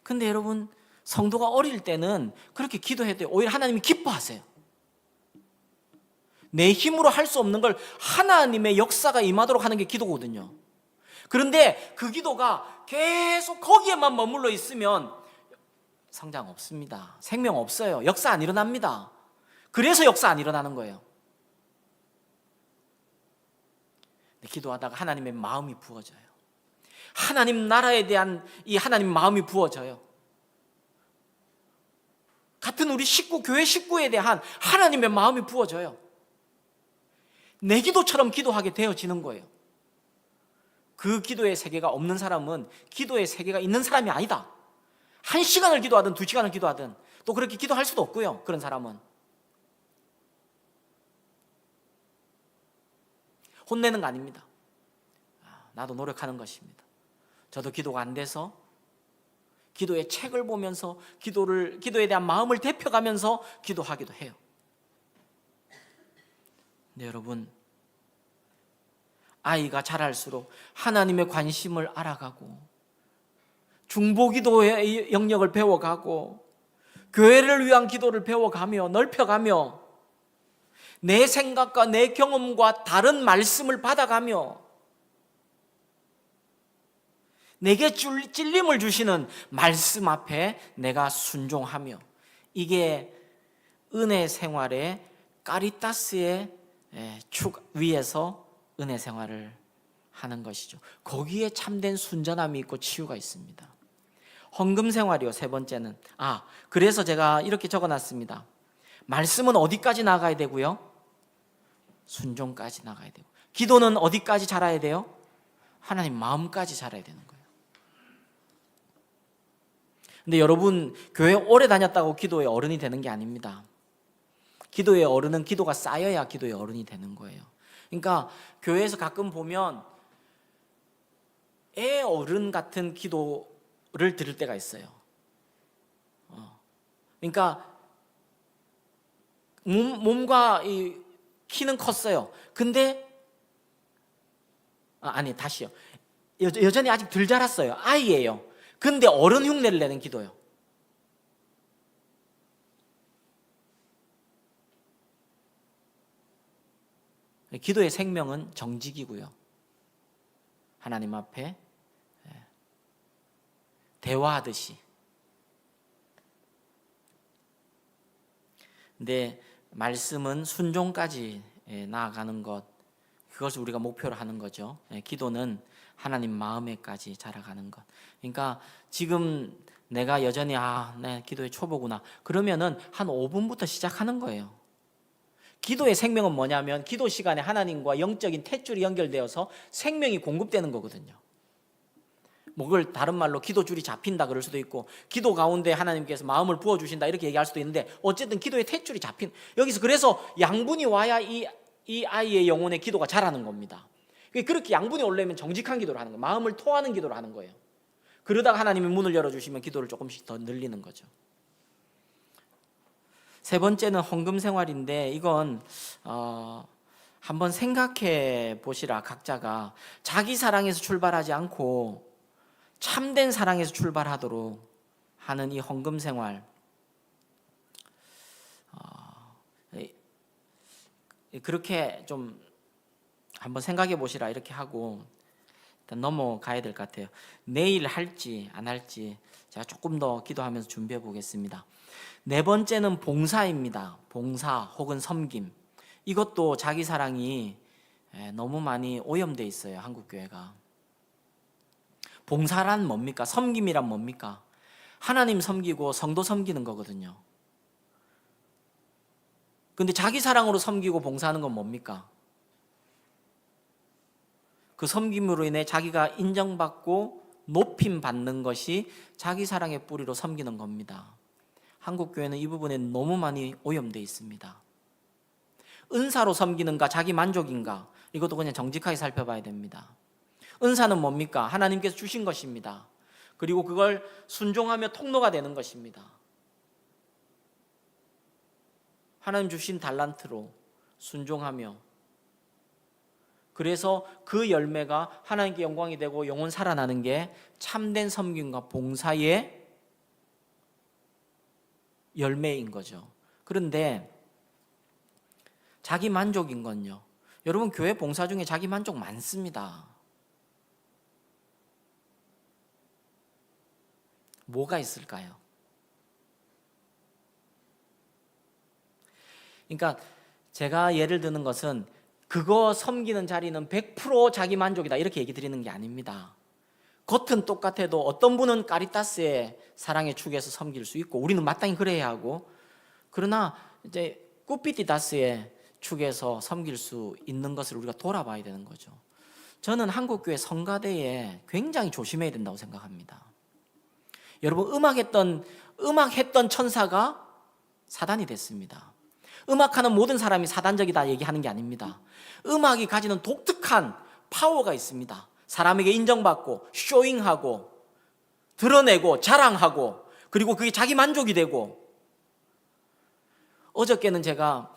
근데 여러분 성도가 어릴 때는 그렇게 기도해도 오히려 하나님이 기뻐하세요. 내 힘으로 할 수 없는 걸 하나님의 역사가 임하도록 하는 게 기도거든요. 그런데 그 기도가 계속 거기에만 머물러 있으면 성장 없습니다. 생명 없어요. 역사 안 일어납니다. 그래서 역사 안 일어나는 거예요. 기도하다가 하나님의 마음이 부어져요. 하나님 나라에 대한 이 하나님 마음이 부어져요. 같은 우리 교회 식구에 대한 하나님의 마음이 부어져요. 내 기도처럼 기도하게 되어지는 거예요. 그 기도의 세계가 없는 사람은 기도의 세계가 있는 사람이 아니다. 1시간을 기도하든 2시간을 기도하든 또 그렇게 기도할 수도 없고요. 그런 사람은 혼내는 거 아닙니다. 나도 노력하는 것입니다. 저도 기도가 안 돼서 기도의 책을 보면서 기도에 대한 마음을 데펴가면서 기도하기도 해요. 근데 여러분, 아이가 자랄수록 하나님의 관심을 알아가고 중보기도의 영역을 배워가고 교회를 위한 기도를 배워가며 넓혀가며 내 생각과 내 경험과 다른 말씀을 받아가며 내게 찔림을 주시는 말씀 앞에 내가 순종하며, 이게 은혜 생활의 까리타스의 축 위에서 은혜 생활을 하는 것이죠. 거기에 참된 순전함이 있고 치유가 있습니다. 헌금 생활이요, 세 번째는. 그래서 제가 이렇게 적어놨습니다. 말씀은 어디까지 나가야 되고요? 순종까지 나가야 되고, 기도는 어디까지 자라야 돼요? 하나님 마음까지 자라야 되는 거예요. 근데 여러분, 교회 오래 다녔다고 기도의 어른이 되는 게 아닙니다. 기도의 어른은 기도가 쌓여야 기도의 어른이 되는 거예요. 그러니까 교회에서 가끔 보면 애 어른 같은 기도를 들을 때가 있어요. 그러니까 몸과 이 키는 컸어요. 근데 다시요. 여전히 아직 덜 자랐어요. 아이예요. 근데 어른 흉내를 내는 기도요. 기도의 생명은 정직이고요. 하나님 앞에 대화하듯이. 근데 말씀은 순종까지 나아가는 것, 그것을 우리가 목표로 하는 거죠. 기도는 하나님 마음에까지 자라가는 것. 그러니까 지금 내가 여전히 내 기도의 초보구나, 그러면은 한 5분부터 시작하는 거예요. 기도의 생명은 뭐냐면 기도 시간에 하나님과 영적인 탯줄이 연결되어서 생명이 공급되는 거거든요. 그걸 다른 말로 기도줄이 잡힌다 그럴 수도 있고, 기도 가운데 하나님께서 마음을 부어주신다 이렇게 얘기할 수도 있는데, 어쨌든 기도의 탯줄이 잡힌, 여기서 그래서 양분이 와야 이 아이의 영혼의 기도가 자라는 겁니다. 그렇게 양분이 오려면 정직한 기도를 하는 거예요. 마음을 토하는 기도를 하는 거예요. 그러다가 하나님이 문을 열어주시면 기도를 조금씩 더 늘리는 거죠. 세 번째는 헌금 생활인데, 이건 한번 생각해 보시라. 각자가 자기 사랑에서 출발하지 않고 참된 사랑에서 출발하도록 하는 이 헌금 생활, 그렇게 좀 한번 생각해 보시라 이렇게 하고 일단 넘어가야 될 것 같아요. 내일 할지 안 할지 제가 조금 더 기도하면서 준비해 보겠습니다. 네 번째는 봉사입니다. 봉사 혹은 섬김. 이것도 자기 사랑이 너무 많이 오염돼 있어요. 한국 교회가. 봉사란 뭡니까? 섬김이란 뭡니까? 하나님 섬기고 성도 섬기는 거거든요. 근데 자기 사랑으로 섬기고 봉사하는 건 뭡니까? 그 섬김으로 인해 자기가 인정받고 높임 받는 것이 자기 사랑의 뿌리로 섬기는 겁니다. 한국 교회는 이 부분에 너무 많이 오염되어 있습니다. 은사로 섬기는가 자기 만족인가, 이것도 그냥 정직하게 살펴봐야 됩니다. 은사는 뭡니까? 하나님께서 주신 것입니다. 그리고 그걸 순종하며 통로가 되는 것입니다. 하나님 주신 달란트로 순종하며, 그래서 그 열매가 하나님께 영광이 되고 영혼 살아나는 게 참된 섬김과 봉사의 열매인 거죠. 그런데 자기 만족인 건요, 여러분 교회 봉사 중에 자기 만족 많습니다. 뭐가 있을까요? 그러니까 제가 예를 드는 것은 그거 섬기는 자리는 100% 자기 만족이다 이렇게 얘기 드리는 게 아닙니다. 겉은 똑같아도 어떤 분은 까리타스의 사랑의 축에서 섬길 수 있고, 우리는 마땅히 그래야 하고, 그러나 이제 꾸피디다스의 축에서 섬길 수 있는 것을 우리가 돌아봐야 되는 거죠. 저는 한국교회 성가대에 굉장히 조심해야 된다고 생각합니다. 여러분, 음악했던 천사가 사단이 됐습니다. 음악하는 모든 사람이 사단적이다 얘기하는 게 아닙니다. 음악이 가지는 독특한 파워가 있습니다. 사람에게 인정받고 쇼잉하고 드러내고 자랑하고, 그리고 그게 자기 만족이 되고. 어저께는 제가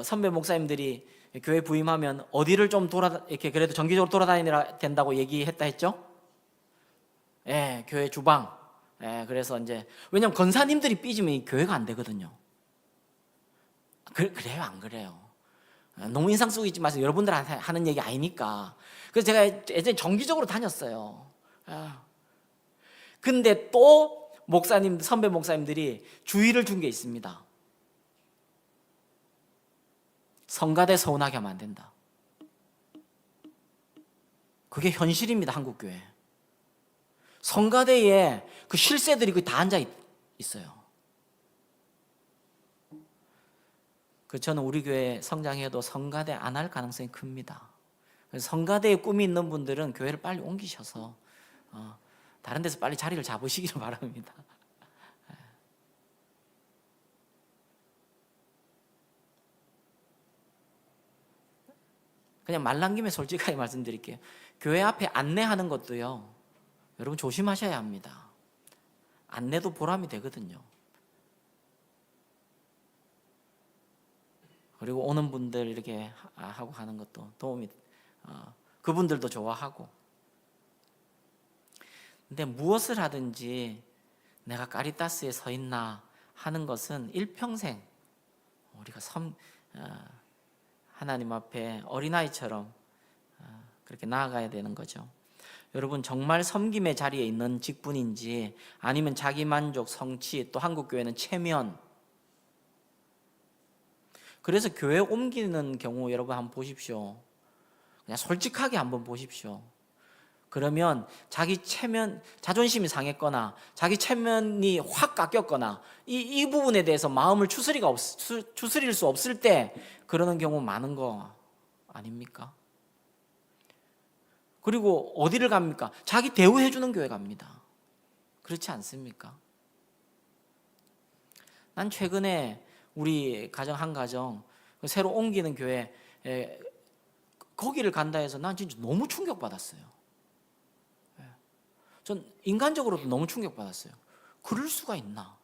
선배 목사님들이 교회 부임하면 어디를 좀 이렇게 그래도 정기적으로 돌아다니라 된다고 얘기했다 했죠? 예, 교회 주방. 예, 그래서 이제 왜냐면 권사님들이 삐지면 이 교회가 안 되거든요. 그래요, 안 그래요? 너무 인상 쓰고 있지 마세요. 여러분들한테 하는 얘기 아니니까. 그래서 제가 예전에 정기적으로 다녔어요. 근데 또 선배 목사님들이 주의를 준 게 있습니다. 성가대 서운하게 하면 안 된다. 그게 현실입니다, 한국교회. 성가대에 그 실세들이 다 앉아 있어요. 저는 우리 교회 성장해도 성가대 안 할 가능성이 큽니다. 성가대에 꿈이 있는 분들은 교회를 빨리 옮기셔서 다른 데서 빨리 자리를 잡으시기를 바랍니다. 그냥 말 난 김에 솔직하게 말씀드릴게요. 교회 앞에 안내하는 것도요, 여러분 조심하셔야 합니다. 안내도 보람이 되거든요. 그리고 오는 분들 이렇게 하고 하는 것도 도움이, 그분들도 좋아하고. 근데 무엇을 하든지 내가 카리타스에 서 있나 하는 것은 일평생 우리가 하나님 앞에 어린아이처럼 그렇게 나아가야 되는 거죠. 여러분, 정말 섬김의 자리에 있는 직분인지 아니면 자기만족, 성취, 또 한국교회는 체면. 그래서 교회 옮기는 경우 여러분 한번 보십시오. 그냥 솔직하게 한번 보십시오. 그러면 자기 체면, 자존심이 상했거나 자기 체면이 확 깎였거나 이 부분에 대해서 마음을 추스릴 수 없을 때 그러는 경우 많은 거 아닙니까? 그리고 어디를 갑니까? 자기 대우해 주는 교회 갑니다. 그렇지 않습니까? 난 최근에 우리 한 가정 새로 옮기는 교회 거기를 간다 해서 난 진짜 너무 충격받았어요. 전 인간적으로도 너무 충격받았어요. 그럴 수가 있나?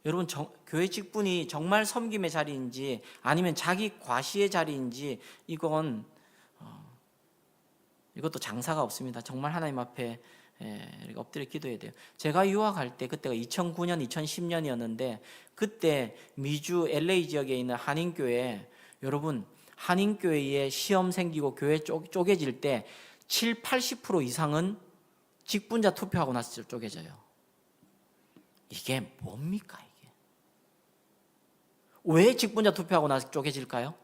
여러분, 교회 직분이 정말 섬김의 자리인지 아니면 자기 과시의 자리인지 이것도 장사가 없습니다. 정말 하나님 앞에 이렇게 엎드려 기도해야 돼요. 제가 유학할 때 그때가 2009년, 2010년이었는데 그때 미주 LA 지역에 있는 한인교회, 여러분 한인교회에 시험 생기고 교회 쪼개질 때 70-80% 이상은 직분자 투표하고 나서 쪼개져요. 이게 뭡니까 이게? 왜 직분자 투표하고 나서 쪼개질까요?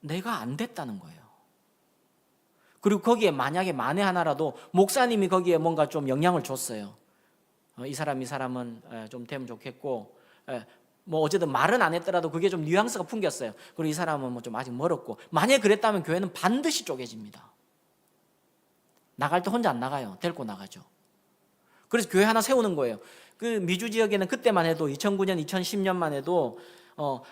내가 안 됐다는 거예요. 그리고 거기에 만약에 만에 하나라도 목사님이 거기에 뭔가 좀 영향을 줬어요. 이 사람은 좀 되면 좋겠고, 뭐 어쨌든 말은 안 했더라도 그게 좀 뉘앙스가 풍겼어요. 그리고 이 사람은 뭐 좀 아직 멀었고, 만약에 그랬다면 교회는 반드시 쪼개집니다. 나갈 때 혼자 안 나가요. 데리고 나가죠. 그래서 교회 하나 세우는 거예요. 그 미주 지역에는 그때만 해도 2009년, 2010년만 해도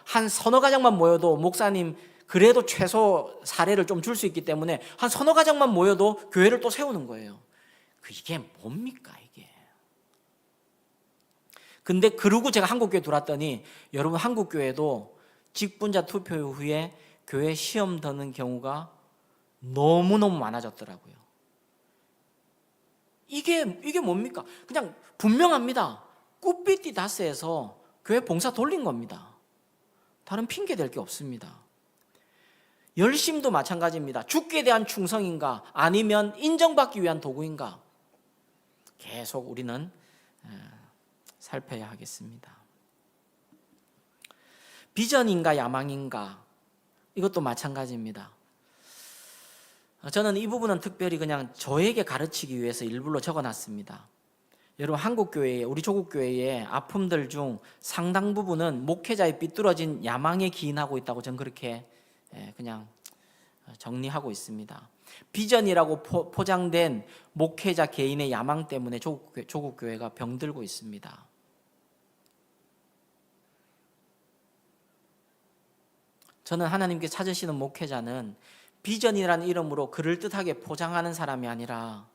한 서너 가정만 모여도 목사님 그래도 최소 사례를 좀 줄 수 있기 때문에 한 서너 가정만 모여도 교회를 또 세우는 거예요. 이게 뭡니까 이게? 근데 그러고 제가 한국교회 들어왔더니 여러분, 한국교회도 직분자 투표 후에 교회 시험 드는 경우가 너무너무 많아졌더라고요. 이게 뭡니까? 그냥 분명합니다. 꾸삐띠 다스에서 교회 봉사 돌린 겁니다. 다른 핑계 댈 게 없습니다. 열심도 마찬가지입니다. 주께 대한 충성인가 아니면 인정받기 위한 도구인가, 계속 우리는 살펴야 하겠습니다. 비전인가 야망인가, 이것도 마찬가지입니다. 저는 이 부분은 특별히 그냥 저에게 가르치기 위해서 일부러 적어놨습니다. 여러분, 한국교회에, 우리 조국교회의 아픔들 중 상당 부분은 목회자의 삐뚤어진 야망에 기인하고 있다고 저는 그렇게 그냥 정리하고 있습니다. 비전이라고 포장된 목회자 개인의 야망 때문에 조국교회가 병들고 있습니다. 저는 하나님께 찾으시는 목회자는 비전이라는 이름으로 그럴듯하게 포장하는 사람이 아니라,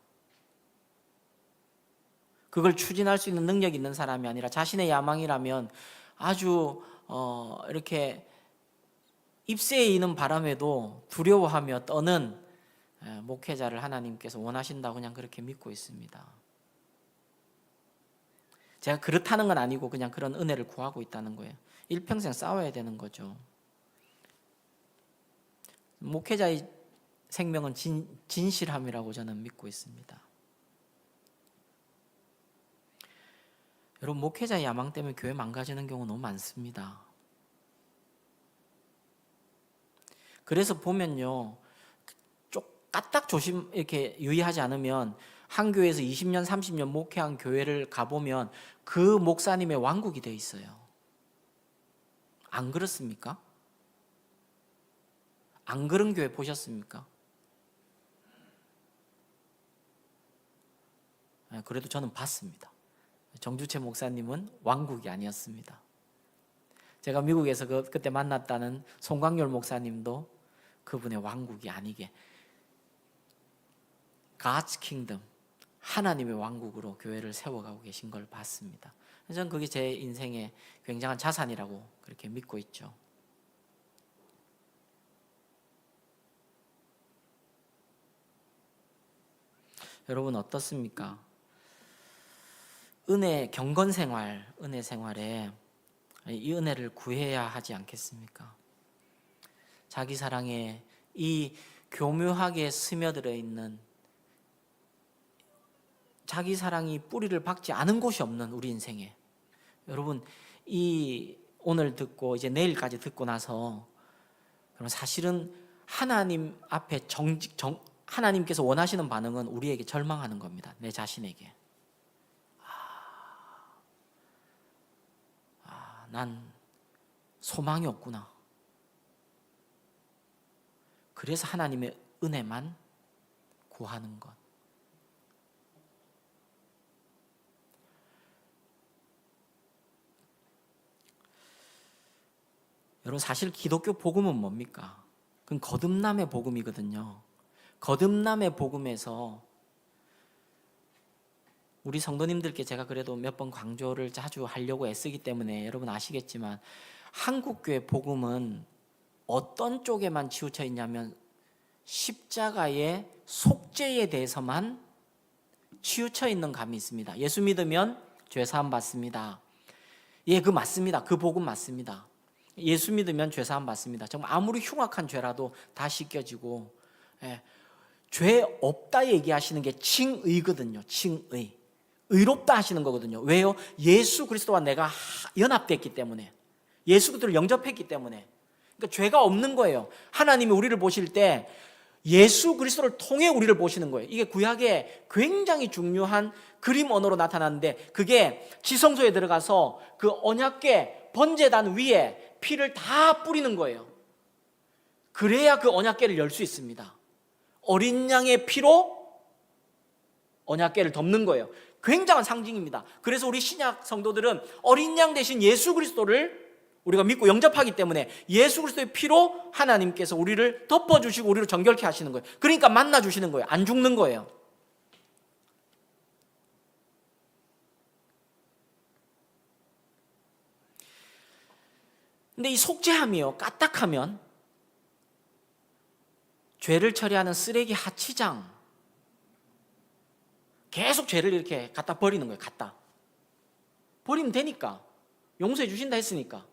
그걸 추진할 수 있는 능력이 있는 사람이 아니라, 자신의 야망이라면 아주 이렇게 잎새에 이는 바람에도 두려워하며 떠는 목회자를 하나님께서 원하신다고 그냥 그렇게 믿고 있습니다. 제가 그렇다는 건 아니고 그냥 그런 은혜를 구하고 있다는 거예요. 일평생 싸워야 되는 거죠. 목회자의 생명은 진실함이라고 저는 믿고 있습니다. 여러분, 목회자의 야망 때문에 교회 망가지는 경우 너무 많습니다. 그래서 보면요, 까딱 이렇게 유의하지 않으면 한 교회에서 20년, 30년 목회한 교회를 가보면 그 목사님의 왕국이 돼 있어요. 안 그렇습니까? 안 그런 교회 보셨습니까? 그래도 저는 봤습니다. 정주채 목사님은 왕국이 아니었습니다. 제가 미국에서 그때 만났다는 송광열 목사님도 그분의 왕국이 아니게 God's Kingdom, 하나님의 왕국으로 교회를 세워가고 계신 걸 봤습니다. 저는 그게 제 인생의 굉장한 자산이라고 그렇게 믿고 있죠. 여러분, 어떻습니까? 경건 생활, 은혜 생활에 이 은혜를 구해야 하지 않겠습니까? 자기 사랑에 이 교묘하게 스며들어 있는, 자기 사랑이 뿌리를 박지 않은 곳이 없는 우리 인생에, 여러분, 이 오늘 듣고 이제 내일까지 듣고 나서 그럼 사실은 하나님 앞에 하나님께서 원하시는 반응은 우리에게 절망하는 겁니다. 내 자신에게. 난 소망이 없구나. 그래서 하나님의 은혜만 구하는 것. 여러분, 사실 기독교 복음은 뭡니까? 그건 거듭남의 복음이거든요. 거듭남의 복음에서 우리 성도님들께 제가 그래도 몇 번 강조를 자주 하려고 애쓰기 때문에 여러분 아시겠지만, 한국교회 복음은 어떤 쪽에만 치우쳐 있냐면 십자가의 속죄에 대해서만 치우쳐 있는 감이 있습니다. 예수 믿으면 죄사함 받습니다. 예, 그 맞습니다. 그 복음 맞습니다. 예수 믿으면 죄사함 받습니다. 정말 아무리 흉악한 죄라도 다 씻겨지고, 죄 없다 얘기하시는 게 칭의거든요. 칭의. 의롭다 하시는 거거든요. 왜요? 예수 그리스도와 내가 연합됐기 때문에, 예수 그리스도를 영접했기 때문에. 그러니까 죄가 없는 거예요. 하나님이 우리를 보실 때 예수 그리스도를 통해 우리를 보시는 거예요. 이게 구약의 굉장히 중요한 그림 언어로 나타나는데, 그게 지성소에 들어가서 그 언약궤 번제단 위에 피를 다 뿌리는 거예요. 그래야 그 언약궤를 열 수 있습니다. 어린 양의 피로 언약궤를 덮는 거예요. 굉장한 상징입니다. 그래서 우리 신약 성도들은 어린 양 대신 예수 그리스도를 우리가 믿고 영접하기 때문에 예수 그리스도의 피로 하나님께서 우리를 덮어주시고 우리를 정결케 하시는 거예요. 그러니까 만나주시는 거예요. 안 죽는 거예요. 근데 이 속죄함이요, 까딱하면 죄를 처리하는 쓰레기 하치장, 계속 죄를 이렇게 갖다 버리는 거예요. 갖다 버리면 되니까, 용서해 주신다 했으니까.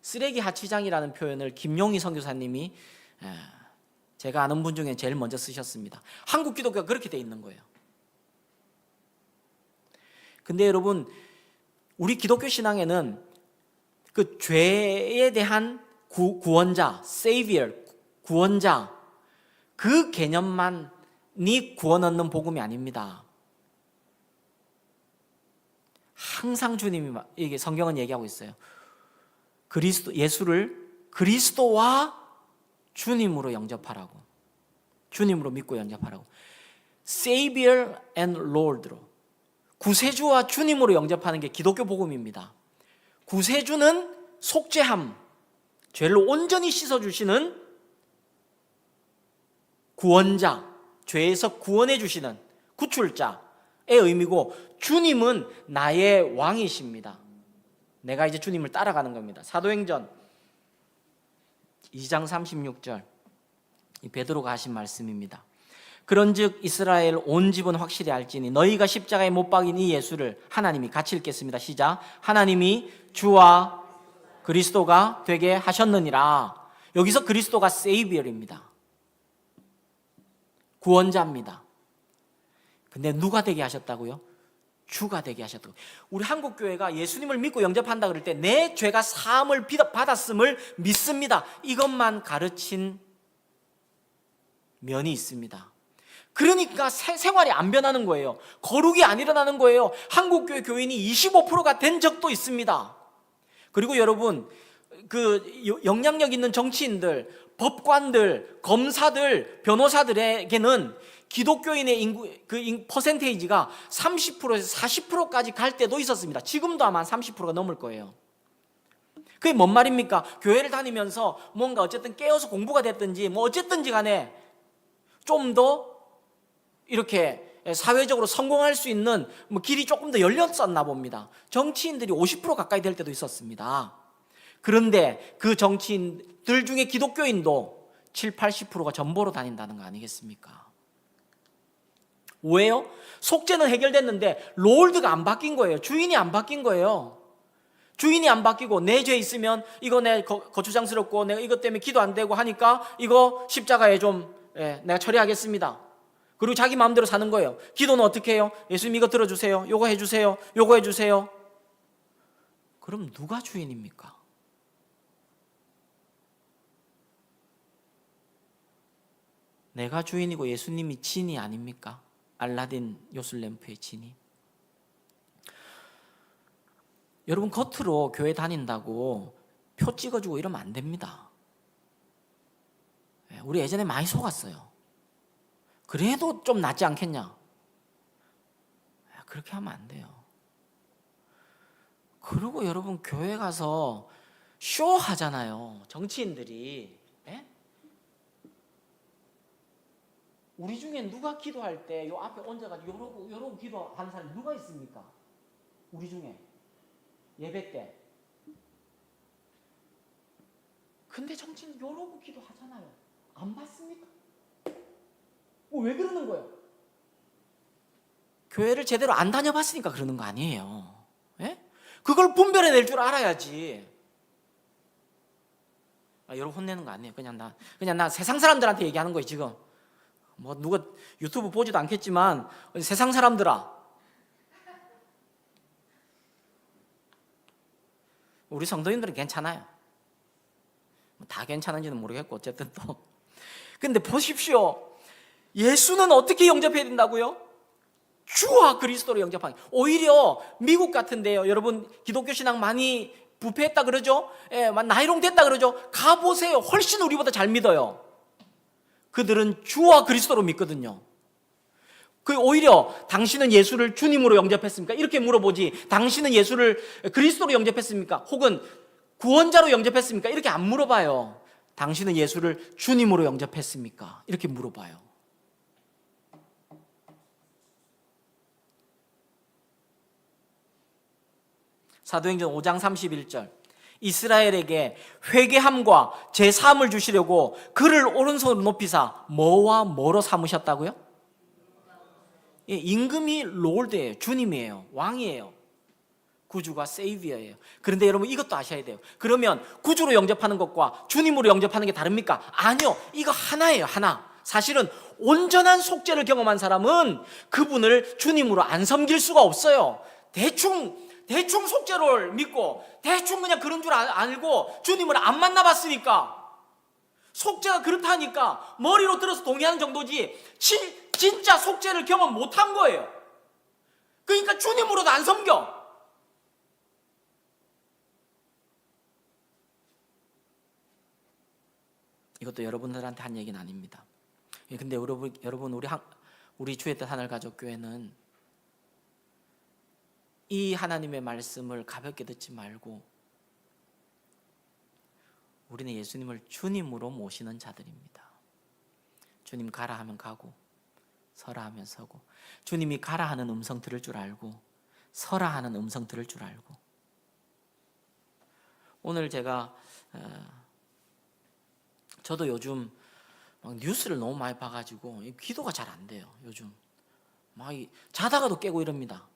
쓰레기 하치장이라는 표현을 김용희 선교사님이 제가 아는 분 중에 제일 먼저 쓰셨습니다. 한국 기독교가 그렇게 돼 있는 거예요. 근데 여러분, 우리 기독교 신앙에는 그 죄에 대한 구원자, Savior, 구원자, 그 개념만이 구원 얻는 복음이 아닙니다. 항상 주님이 이게 성경은 얘기하고 있어요. 예수를 그리스도와 주님으로 영접하라고. 주님으로 믿고 영접하라고. Savior and Lord로. 구세주와 주님으로 영접하는 게 기독교 복음입니다. 구세주는 속죄함, 죄를 온전히 씻어주시는 구원자, 죄에서 구원해 주시는 구출자의 의미고, 주님은 나의 왕이십니다. 내가 이제 주님을 따라가는 겁니다. 사도행전 2장 36절, 베드로가 하신 말씀입니다. 그런즉 이스라엘 온 집은 확실히 알지니 너희가 십자가에 못 박인 이 예수를 하나님이, 같이 읽겠습니다. 시작. 하나님이 주와 그리스도가 되게 하셨느니라. 여기서 그리스도가 세이비어입니다. 구원자입니다. 근데 누가 되게 하셨다고요? 주가 되게 하셨다고. 우리 한국교회가 예수님을 믿고 영접한다 그럴 때 내 죄가 사함을 받았음을 믿습니다, 이것만 가르친 면이 있습니다. 그러니까 생활이 안 변하는 거예요. 거룩이 안 일어나는 거예요. 한국교회 교인이 25%가 된 적도 있습니다. 그리고 여러분, 그 영향력 있는 정치인들, 법관들, 검사들, 변호사들에게는 기독교인의 인구, 퍼센테이지가 30%에서 40%까지 갈 때도 있었습니다. 지금도 아마 30%가 넘을 거예요. 그게 뭔 말입니까? 교회를 다니면서 뭔가 어쨌든 깨어서 공부가 됐든지 뭐 어쨌든지 간에 좀 더 이렇게 사회적으로 성공할 수 있는 길이 조금 더 열렸었나 봅니다. 정치인들이 50% 가까이 될 때도 있었습니다. 그런데 그 정치인들 중에 기독교인도 7, 80%가 전보로 다닌다는 거 아니겠습니까? 왜요? 속죄는 해결됐는데 롤드가 안 바뀐 거예요. 주인이 안 바뀐 거예요. 주인이 안 바뀌고 내 죄 있으면 이거 내 거추장스럽고 내가 이것 때문에 기도 안 되고 하니까 이거 십자가에 좀 내가 처리하겠습니다. 그리고 자기 마음대로 사는 거예요. 기도는 어떻게 해요? 예수님 이거 들어주세요. 요거 해주세요. 요거 해주세요. 그럼 누가 주인입니까? 내가 주인이고 예수님이 진이 아닙니까? 알라딘 요술램프의 진이. 여러분, 겉으로 교회 다닌다고 표 찍어주고 이러면 안 됩니다. 우리 예전에 많이 속았어요. 그래도 좀 낫지 않겠냐? 그렇게 하면 안 돼요. 그리고 여러분, 교회 가서 쇼 하잖아요, 정치인들이. 우리 중에 누가 기도할 때 요 앞에 얹어가지고 요러고 기도하는 사람이 누가 있습니까? 우리 중에 예배 때. 근데 정치인 요러고 기도하잖아요. 안 봤습니까? 왜 그러는 거예요? 교회를 제대로 안 다녀봤으니까 그러는 거 아니에요. 그걸 분별해낼 줄 알아야지. 여러분 혼내는 거 아니에요. 그냥 나 세상 사람들한테 얘기하는 거예요 지금. 뭐 누가 유튜브 보지도 않겠지만 세상 사람들아, 우리 성도님들은 괜찮아요. 다 괜찮은지는 모르겠고 어쨌든 또. 근데 보십시오, 예수는 어떻게 영접해야 된다고요? 주와 그리스도로 영접하기. 오히려 미국 같은데요, 여러분 기독교 신앙 많이 부패했다 그러죠? 나이롱 됐다 그러죠? 가보세요. 훨씬 우리보다 잘 믿어요. 그들은 주와 그리스도로 믿거든요. 오히려 당신은 예수를 주님으로 영접했습니까? 이렇게 물어보지, 당신은 예수를 그리스도로 영접했습니까? 혹은 구원자로 영접했습니까? 이렇게 안 물어봐요. 당신은 예수를 주님으로 영접했습니까? 이렇게 물어봐요. 사도행전 5장 31절, 이스라엘에게 회개함과 제사함을 주시려고 그를 오른손으로 높이사 뭐와 뭐로 삼으셨다고요? 임금이 롤드예요. 주님이에요. 왕이에요. 구주가 세이비어예요. 그런데 여러분 이것도 아셔야 돼요. 그러면 구주로 영접하는 것과 주님으로 영접하는 게 다릅니까? 아니요. 이거 하나예요. 하나. 사실은 온전한 속죄를 경험한 사람은 그분을 주님으로 안 섬길 수가 없어요. 대충 속죄를 믿고 대충 그냥 그런 줄 알고 주님을 안 만나봤으니까, 속죄가 그렇다니까 머리로 들어서 동의하는 정도지 진짜 속죄를 경험 못한 거예요. 그러니까 주님으로도 안 섬겨. 이것도 여러분들한테 한 얘기는 아닙니다. 근데 여러분 우리 주의 뜻 하늘가족교회는 이 하나님의 말씀을 가볍게 듣지 말고 우리는 예수님을 주님으로 모시는 자들입니다. 주님 가라 하면 가고 서라 하면 서고, 주님이 가라 하는 음성 들을 줄 알고 서라 하는 음성 들을 줄 알고. 오늘 제가 저도 요즘 막 뉴스를 너무 많이 봐가지고 기도가 잘 안 돼요. 요즘 막 자다가도 깨고 이럽니다.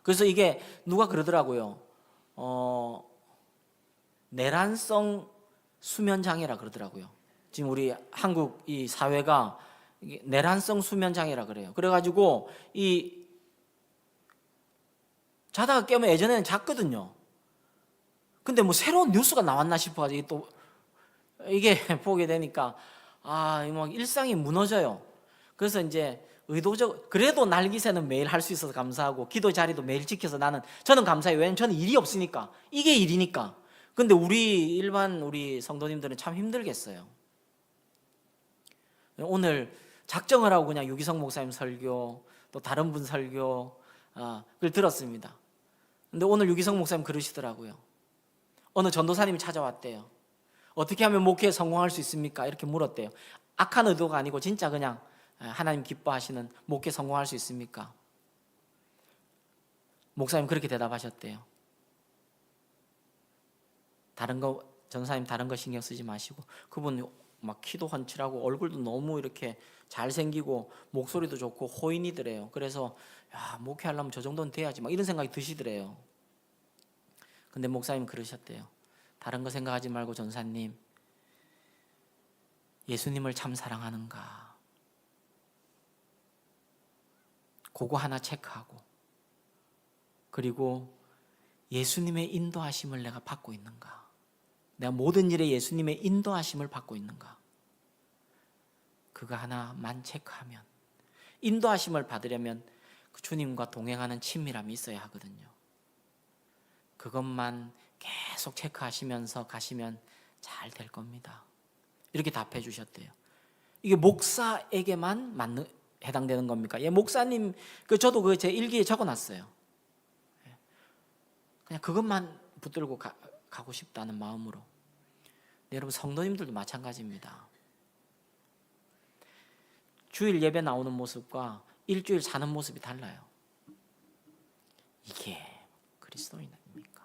그래서 이게 누가 그러더라고요. 내란성 수면 장애라 그러더라고요. 지금 우리 한국 이 사회가 내란성 수면 장애라 그래요. 그래가지고 자다가 깨면 예전에는 잤거든요. 근데 뭐 새로운 뉴스가 나왔나 싶어가지고 또 이게 보게 되니까 뭐 일상이 무너져요. 그래서 이제 그래도 날기새는 매일 할 수 있어서 감사하고 기도 자리도 매일 지켜서 저는 감사해요. 왜냐면 저는 일이 없으니까, 이게 일이니까. 근데 우리 성도님들은 참 힘들겠어요. 오늘 작정을 하고 그냥 유기성 목사님 설교, 또 다른 분 설교 그걸 들었습니다. 근데 오늘 유기성 목사님 그러시더라고요. 어느 전도사님이 찾아왔대요. 어떻게 하면 목회에 성공할 수 있습니까? 이렇게 물었대요. 악한 의도가 아니고 진짜 그냥 하나님 기뻐하시는 목회 성공할 수 있습니까? 목사님 그렇게 대답하셨대요. 전사님 다른 거 신경 쓰지 마시고, 그분 막 키도 훤칠하고 얼굴도 너무 이렇게 잘생기고 목소리도 좋고 호인이더래요. 그래서 목회하려면 저 정도는 돼야지 막 이런 생각이 드시더래요. 근데 목사님 그러셨대요. 다른 거 생각하지 말고 전사님, 예수님을 참 사랑하는가, 그거 하나 체크하고, 그리고 예수님의 인도하심을 내가 받고 있는가, 내가 모든 일에 예수님의 인도하심을 받고 있는가, 그거 하나만 체크하면, 인도하심을 받으려면 그 주님과 동행하는 친밀함이 있어야 하거든요. 그것만 계속 체크하시면서 가시면 잘 될 겁니다. 이렇게 답해 주셨대요. 이게 목사에게만 해당되는 겁니까? 목사님, 저도 제 일기에 적어놨어요. 그냥 그것만 붙들고 가고 싶다는 마음으로. 여러분, 성도님들도 마찬가지입니다. 주일 예배 나오는 모습과 일주일 사는 모습이 달라요. 이게 그리스도인 아닙니까?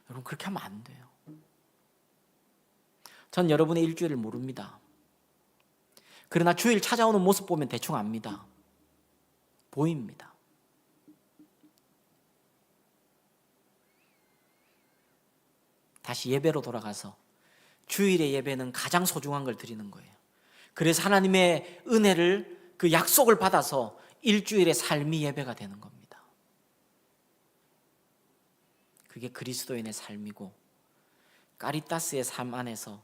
여러분, 그렇게 하면 안 돼요. 전 여러분의 일주일을 모릅니다. 그러나 주일 찾아오는 모습 보면 대충 압니다. 보입니다. 다시 예배로 돌아가서 주일의 예배는 가장 소중한 걸 드리는 거예요. 그래서 하나님의 은혜를, 그 약속을 받아서 일주일의 삶이 예배가 되는 겁니다. 그게 그리스도인의 삶이고 까리타스의 삶 안에서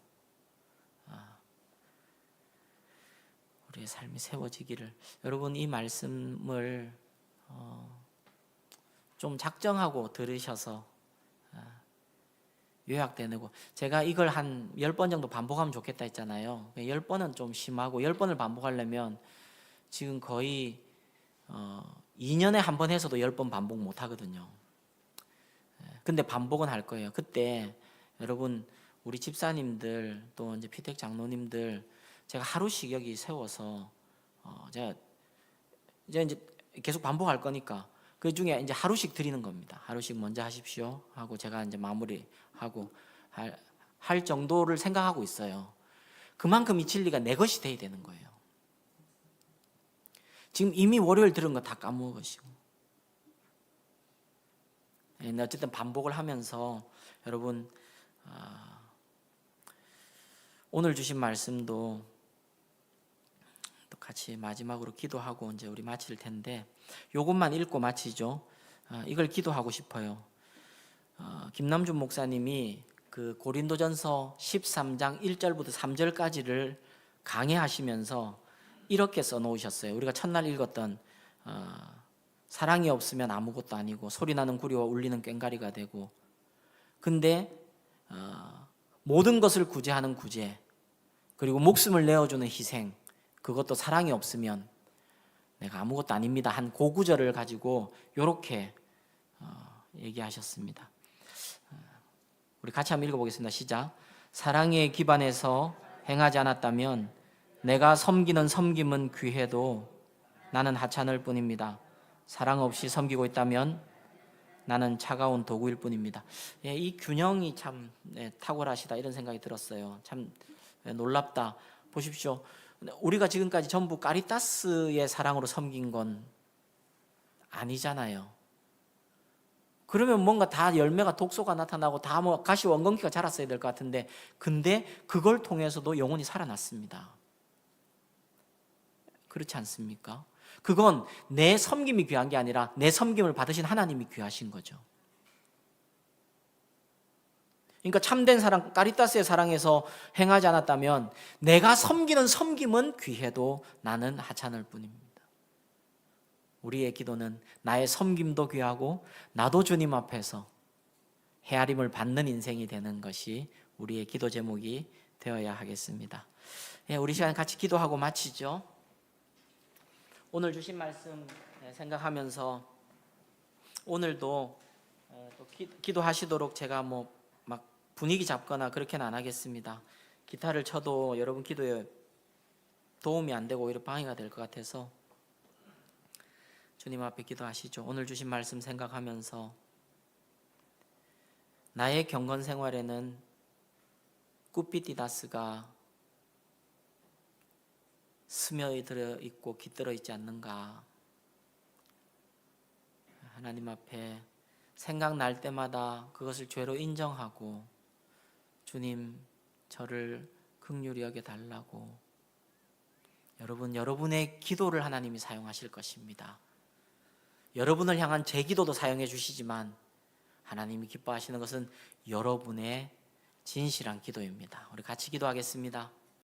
우리의 삶이 세워지기를. 여러분, 이 말씀을 좀 작정하고 들으셔서 요약되고, 제가 이걸 한 10번 정도 반복하면 좋겠다 했잖아요. 10번은 좀 심하고 10번을 반복하려면 지금 거의 2년에 한 번 해서도 10번 반복 못 하거든요. 근데 반복은 할 거예요. 그때 여러분, 우리 집사님들 또 이제 피택 장로님들 제가 하루씩 여기 세워서 제가 이제 계속 반복할 거니까 그 중에 이제 하루씩 드리는 겁니다. 하루씩 먼저 하십시오 하고 제가 이제 마무리하고 할 정도를 생각하고 있어요. 그만큼 이 진리가 내 것이 돼야 되는 거예요. 지금 이미 월요일 들은 거 다 까먹으시고. 어쨌든 반복을 하면서 여러분, 오늘 주신 말씀도 또 같이 마지막으로 기도하고 이제 우리 마칠 텐데, 이것만 읽고 마치죠. 이걸 기도하고 싶어요. 김남준 목사님이 그 고린도전서 13장 1절부터 3절까지를 강해하시면서 이렇게 써놓으셨어요. 우리가 첫날 읽었던 사랑이 없으면 아무것도 아니고 소리나는 구리와 울리는 꽹과리가 되고, 근데 모든 것을 구제하는 구제, 그리고 목숨을 내어주는 희생, 그것도 사랑이 없으면 내가 아무것도 아닙니다 한 그 구절을 가지고 이렇게 얘기하셨습니다. 우리 같이 한번 읽어보겠습니다. 시작. 사랑에 기반해서 행하지 않았다면 내가 섬기는 섬김은 귀해도 나는 하찮을 뿐입니다. 사랑 없이 섬기고 있다면 나는 차가운 도구일 뿐입니다. 이 균형이 참 탁월하시다 이런 생각이 들었어요. 참 놀랍다. 보십시오. 우리가 지금까지 전부 카리타스의 사랑으로 섬긴 건 아니잖아요. 그러면 뭔가 다 열매가 독소가 나타나고 다 뭐 가시 원건기가 자랐어야 될 것 같은데, 근데 그걸 통해서도 영혼이 살아났습니다. 그렇지 않습니까? 그건 내 섬김이 귀한 게 아니라 내 섬김을 받으신 하나님이 귀하신 거죠. 그러니까 참된 사랑, 카리타스의 사랑에서 행하지 않았다면 내가 섬기는 섬김은 귀해도 나는 하찮을 뿐입니다. 우리의 기도는 나의 섬김도 귀하고 나도 주님 앞에서 헤아림을 받는 인생이 되는 것이 우리의 기도 제목이 되어야 하겠습니다. 우리 시간 같이 기도하고 마치죠. 오늘 주신 말씀 생각하면서 오늘도 또 기도하시도록 제가 뭐 막 분위기 잡거나 그렇게는 안 하겠습니다. 기타를 쳐도 여러분 기도에 도움이 안 되고 오히려 방해가 될 것 같아서 주님 앞에 기도하시죠. 오늘 주신 말씀 생각하면서 나의 경건 생활에는 꾸피디다스가 스며들어 있고 깃들어 있지 않는가. 하나님 앞에 생각날 때마다 그것을 죄로 인정하고 주님 저를 긍휼히 여겨달라고. 여러분의 기도를 하나님이 사용하실 것입니다. 여러분을 향한 제 기도도 사용해 주시지만 하나님이 기뻐하시는 것은 여러분의 진실한 기도입니다. 우리 같이 기도하겠습니다.